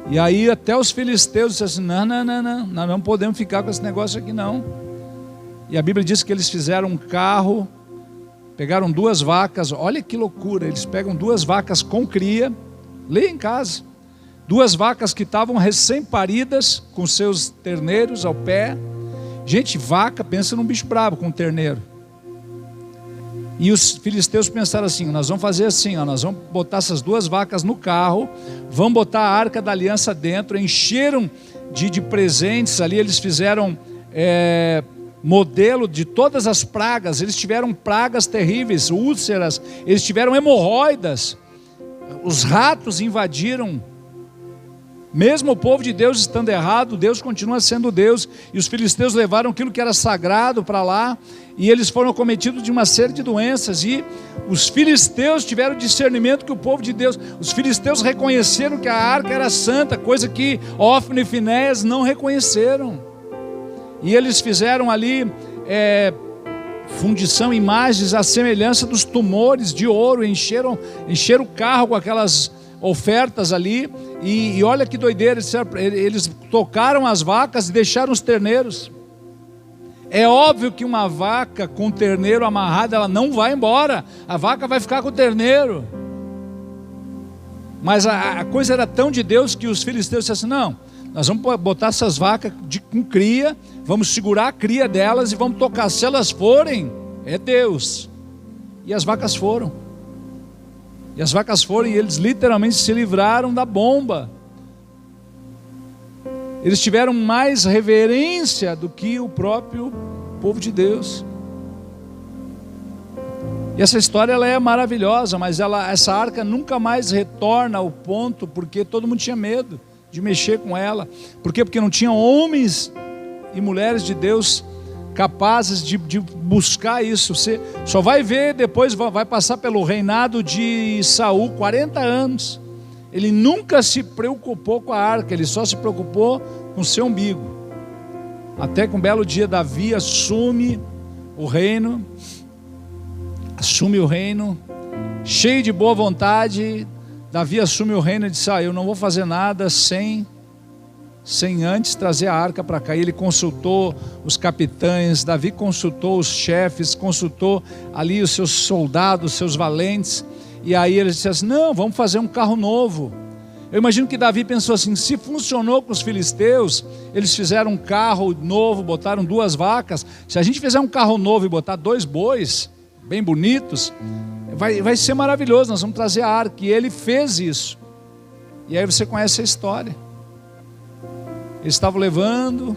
E aí até os filisteus disseram assim, não, nós não podemos ficar com esse negócio aqui não. E a Bíblia diz que eles fizeram um carro, pegaram 2 vacas, olha que loucura, eles pegam 2 vacas com cria, leia em casa, 2 vacas que estavam recém-paridas, com seus terneiros ao pé. Gente, vaca, pensa num bicho bravo com um terneiro. E os filisteus pensaram assim, nós vamos fazer assim, nós vamos botar essas 2 vacas no carro, vamos botar a Arca da Aliança dentro, encheram de presentes ali, eles fizeram modelo de todas as pragas. Eles tiveram pragas terríveis, úlceras, eles tiveram hemorroidas, os ratos invadiram. Mesmo o povo de Deus estando errado, Deus continua sendo Deus, e os filisteus levaram aquilo que era sagrado para lá, e eles foram acometidos de uma série de doenças, e os filisteus tiveram discernimento que o povo de Deus, os filisteus reconheceram que a arca era santa, coisa que Ófni e Finéias não reconheceram, e eles fizeram ali fundição, imagens à semelhança dos tumores de ouro, encheram o carro com aquelas ofertas ali, e olha que doideira, eles tocaram as vacas e deixaram os terneiros. É óbvio que uma vaca com terneiro amarrado, ela não vai embora, a vaca vai ficar com o terneiro. Mas a coisa era tão de Deus que os filisteus disseram assim: não, nós vamos botar essas vacas com cria, vamos segurar a cria delas e vamos tocar, se elas forem, é Deus. E as vacas foram. E as vacas foram, e eles literalmente se livraram da bomba. Eles tiveram mais reverência do que o próprio povo de Deus. E essa história ela é maravilhosa, mas essa arca nunca mais retorna ao ponto, porque todo mundo tinha medo de mexer com ela. Por quê? Porque não tinha homens e mulheres de Deus capazes de buscar isso. Você só vai ver depois, vai passar pelo reinado de Saul, 40 anos. Ele nunca se preocupou com a arca, ele só se preocupou com o seu umbigo. Até que um belo dia Davi assume o reino, cheio de boa vontade. Davi assume o reino e diz: eu não vou fazer nada sem antes trazer a arca para cá. E ele consultou os capitães, Davi consultou os chefes, consultou ali os seus soldados, os seus valentes, e aí eles disseram assim: não, vamos fazer um carro novo. Eu imagino que Davi pensou assim: se funcionou com os filisteus, eles fizeram um carro novo, botaram 2 vacas, se a gente fizer um carro novo e botar 2 bois, bem bonitos, vai ser maravilhoso, nós vamos trazer a arca. E ele fez isso, e aí você conhece a história. Eles estavam levando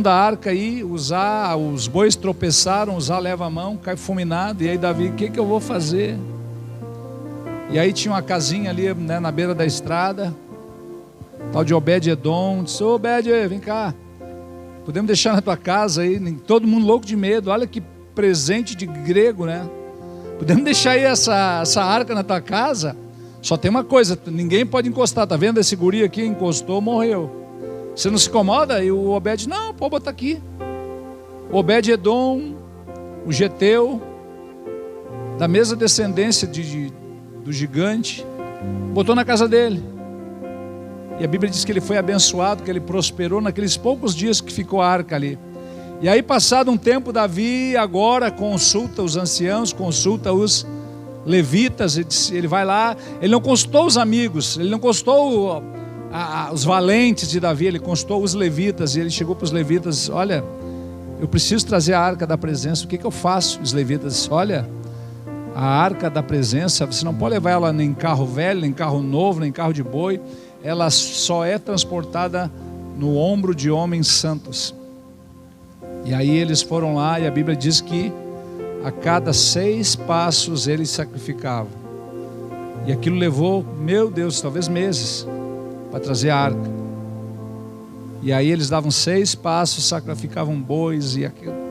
a arca aí, os bois tropeçaram, Uzá leva a mão, cai fulminado, e aí Davi: o que eu vou fazer? E aí tinha uma casinha ali, né, na beira da estrada, tal de Obed-Edom, disse: ô Obed, vem cá, podemos deixar na tua casa aí? Todo mundo louco de medo, olha que presente de grego, né? Podemos deixar aí essa arca na tua casa? Só tem uma coisa, ninguém pode encostar, tá vendo esse guri aqui? Encostou, morreu. Você não se incomoda? E o Obed: não, pode botar aqui. O Obed-Edom, o Geteu, da mesma descendência do gigante, botou na casa dele. E a Bíblia diz que ele foi abençoado, que ele prosperou naqueles poucos dias que ficou a arca ali. E aí, passado um tempo, Davi agora consulta os anciãos, consulta os levitas, ele vai lá, ele não consultou os amigos, ele não consultou os valentes de Davi, ele consultou os levitas, e ele chegou para os levitas: olha, eu preciso trazer a arca da presença, o que eu faço? Os levitas: olha, a arca da presença, você não pode levar ela nem em carro velho, nem em carro novo, nem em carro de boi, ela só é transportada no ombro de homens santos. E aí eles foram lá, e a Bíblia diz que a cada 6 passos eles sacrificavam, e aquilo levou, meu Deus, talvez meses, para trazer a arca. E aí eles davam 6 passos, sacrificavam bois e aquilo.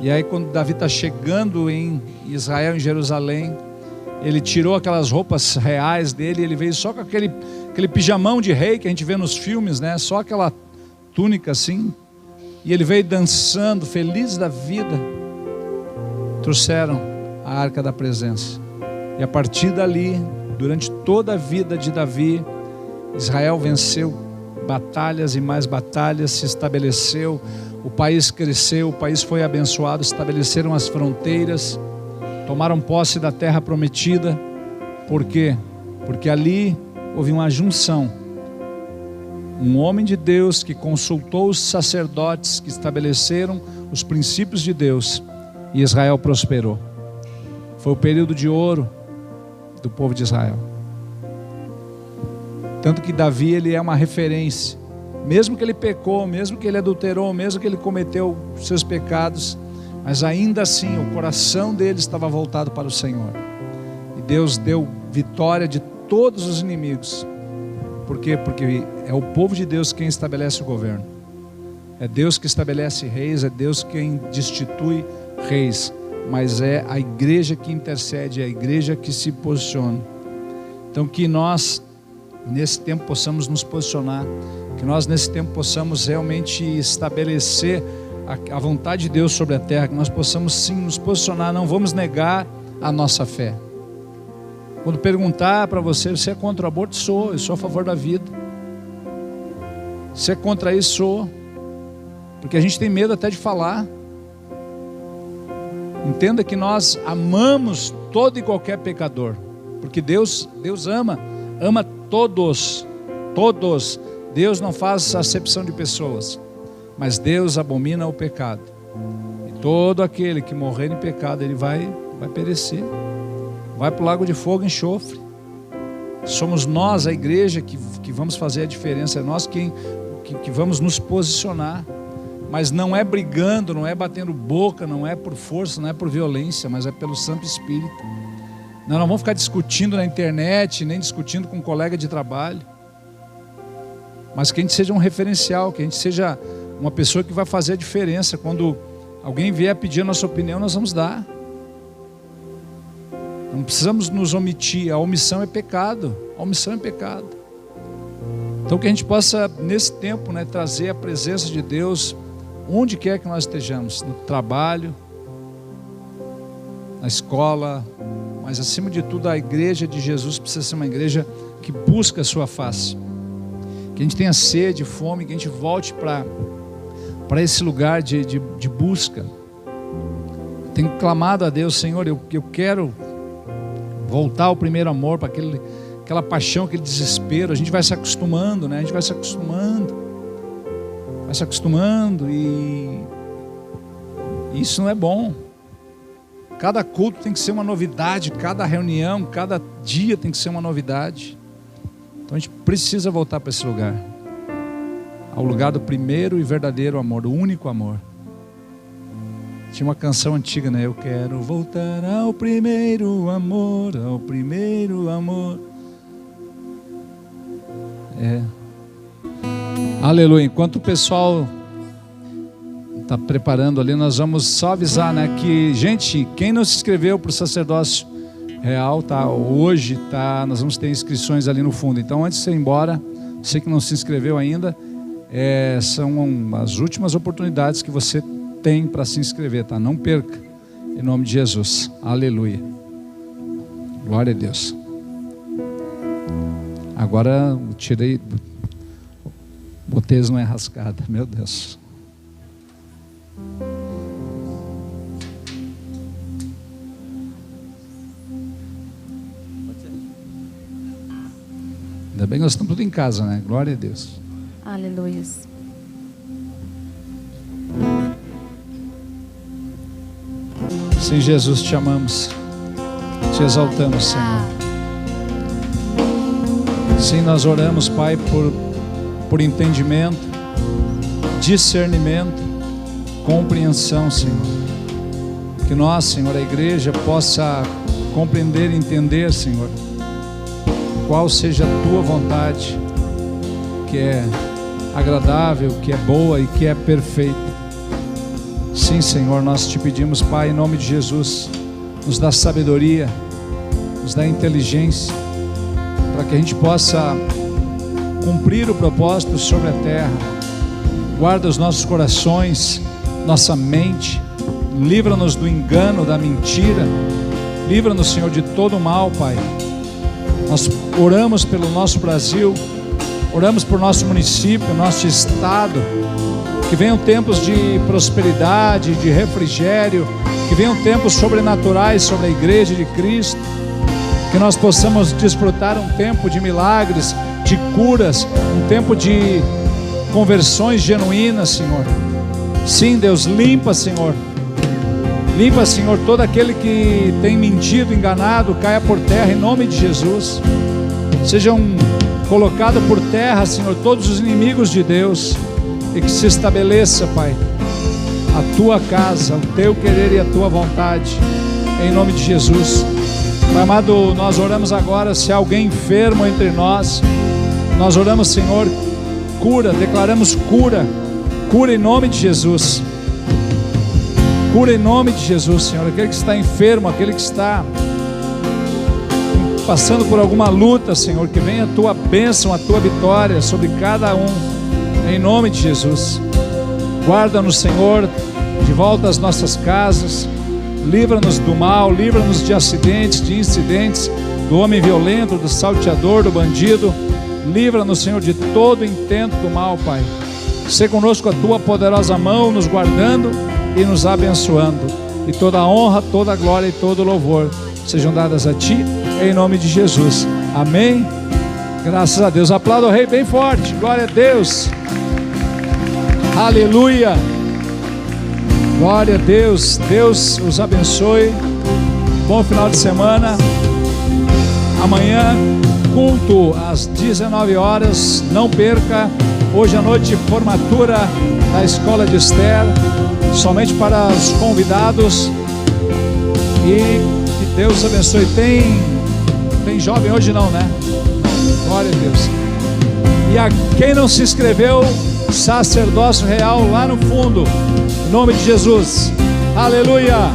E aí quando Davi está chegando em Israel, em Jerusalém, ele tirou aquelas roupas reais dele, ele veio só com aquele pijamão de rei que a gente vê nos filmes, né? Só aquela túnica assim, e ele veio dançando, feliz da vida. Trouxeram a arca da presença, e a partir dali, durante toda a vida de Davi, Israel venceu batalhas e mais batalhas, se estabeleceu, o país cresceu, o país foi abençoado, estabeleceram as fronteiras, tomaram posse da terra prometida. Por quê? Porque ali houve uma junção, um homem de Deus que consultou os sacerdotes que estabeleceram os princípios de Deus, e Israel prosperou. Foi o período de ouro do povo de Israel. Tanto que Davi, ele é uma referência mesmo que ele pecou, mesmo que ele adulterou, mesmo que ele cometeu seus pecados, mas ainda assim o coração dele estava voltado para o Senhor. E Deus deu vitória de todos os inimigos. Por quê? Porque é o povo de Deus quem estabelece o governo. É Deus que estabelece reis, é Deus quem destitui reis. Mas é a igreja que intercede, é a igreja que se posiciona. Então que nós nesse tempo possamos nos posicionar, que nós nesse tempo possamos realmente estabelecer a vontade de Deus sobre a terra, que nós possamos sim nos posicionar, não vamos negar a nossa fé. Quando perguntar para você, você é contra o aborto? Sou, eu sou a favor da vida. Você é contra isso? Sou. Porque a gente tem medo até de falar. Entenda que nós amamos todo e qualquer pecador, porque Deus ama todos. Deus não faz acepção de pessoas, mas Deus abomina o pecado. E todo aquele que morrer em pecado, ele vai perecer, vai para o lago de fogo e enxofre. Somos nós, a igreja, que vamos fazer a diferença. É nós que vamos nos posicionar. Mas não é brigando, não é batendo boca, não é por força, não é por violência, mas é pelo Santo Espírito. Nós não vamos ficar discutindo na internet, nem discutindo com um colega de trabalho. Mas que a gente seja um referencial, que a gente seja uma pessoa que vai fazer a diferença. Quando alguém vier pedir a nossa opinião, nós vamos dar. Não precisamos nos omitir, a omissão é pecado. A omissão é pecado. Então que a gente possa, nesse tempo, trazer a presença de Deus onde quer que nós estejamos, no trabalho, na escola, mas acima de tudo a igreja de Jesus precisa ser uma igreja que busca a sua face, que a gente tenha sede, fome, que a gente volte para esse lugar de busca. Tenho clamado a Deus: Senhor, eu quero voltar ao primeiro amor, para aquela paixão, aquele desespero. A gente vai se acostumando, a gente vai se acostumando e isso não é bom. Cada culto tem que ser uma novidade, cada reunião, cada dia tem que ser uma novidade. Então a gente precisa voltar para esse lugar, ao lugar do primeiro e verdadeiro amor, do único amor. Tinha uma canção antiga, Eu quero voltar ao primeiro amor, ao primeiro amor. Aleluia. Enquanto o pessoal está preparando ali, nós vamos só avisar, que, gente, quem não se inscreveu para o sacerdócio real, hoje nós vamos ter inscrições ali no fundo. Então, antes de você ir embora, você que não se inscreveu ainda, são as últimas oportunidades que você tem para se inscrever, Não perca, em nome de Jesus. Aleluia. Glória a Deus. Agora eu tirei, botei não é rascada, meu Deus. Ainda bem que nós estamos tudo em casa, Glória a Deus. Aleluia. Sim, Jesus, te amamos, te exaltamos, Senhor. Sim, nós oramos, Pai, por entendimento, discernimento, compreensão, Senhor. Que nós, Senhor, a igreja, possa compreender e entender, Senhor, qual seja a tua vontade, que é agradável, que é boa e que é perfeita. Sim, Senhor, nós te pedimos, Pai, em nome de Jesus, nos dá sabedoria, nos dá inteligência, para que a gente possa cumprir o propósito sobre a terra. Guarda os nossos corações, nossa mente, livra-nos do engano, da mentira, livra-nos, Senhor, de todo o mal, Pai. Nós oramos pelo nosso Brasil, oramos por nosso município, nosso estado, que venham tempos de prosperidade, de refrigério, que venham tempos sobrenaturais sobre a igreja de Cristo, que nós possamos desfrutar um tempo de milagres, de curas, um tempo de conversões genuínas, Senhor. Sim, Deus, limpa, Senhor, todo aquele que tem mentido, enganado, caia por terra em nome de Jesus. Sejam colocados por terra, Senhor, todos os inimigos de Deus, e que se estabeleça, Pai, a tua casa, o teu querer e a tua vontade, em nome de Jesus. Pai amado, nós oramos agora, se há alguém enfermo entre nós, nós oramos, Senhor, cura, declaramos cura, cura em nome de Jesus, cura em nome de Jesus, Senhor, aquele que está enfermo, aquele que está passando por alguma luta, Senhor, que venha a tua bênção, a tua vitória sobre cada um, em nome de Jesus. Guarda-nos, Senhor, de volta às nossas casas, livra-nos do mal, livra-nos de acidentes, de incidentes, do homem violento, do salteador, do bandido. Livra-nos, Senhor, de todo intento do mal, Pai. Sê conosco a tua poderosa mão, nos guardando e nos abençoando. E toda a honra, toda a glória e todo o louvor sejam dadas a ti, em nome de Jesus. Amém? Graças a Deus. Aplauda o Rei bem forte. Glória a Deus. Aleluia. Glória a Deus. Deus os abençoe. Bom final de semana. Amanhã, culto às 19 horas. Não perca. Hoje à noite, formatura da Escola de Esther. Somente para os convidados. E que Deus abençoe. Tem jovem hoje não, né? Glória a Deus. E a quem não se inscreveu, sacerdócio real lá no fundo, em nome de Jesus. Aleluia.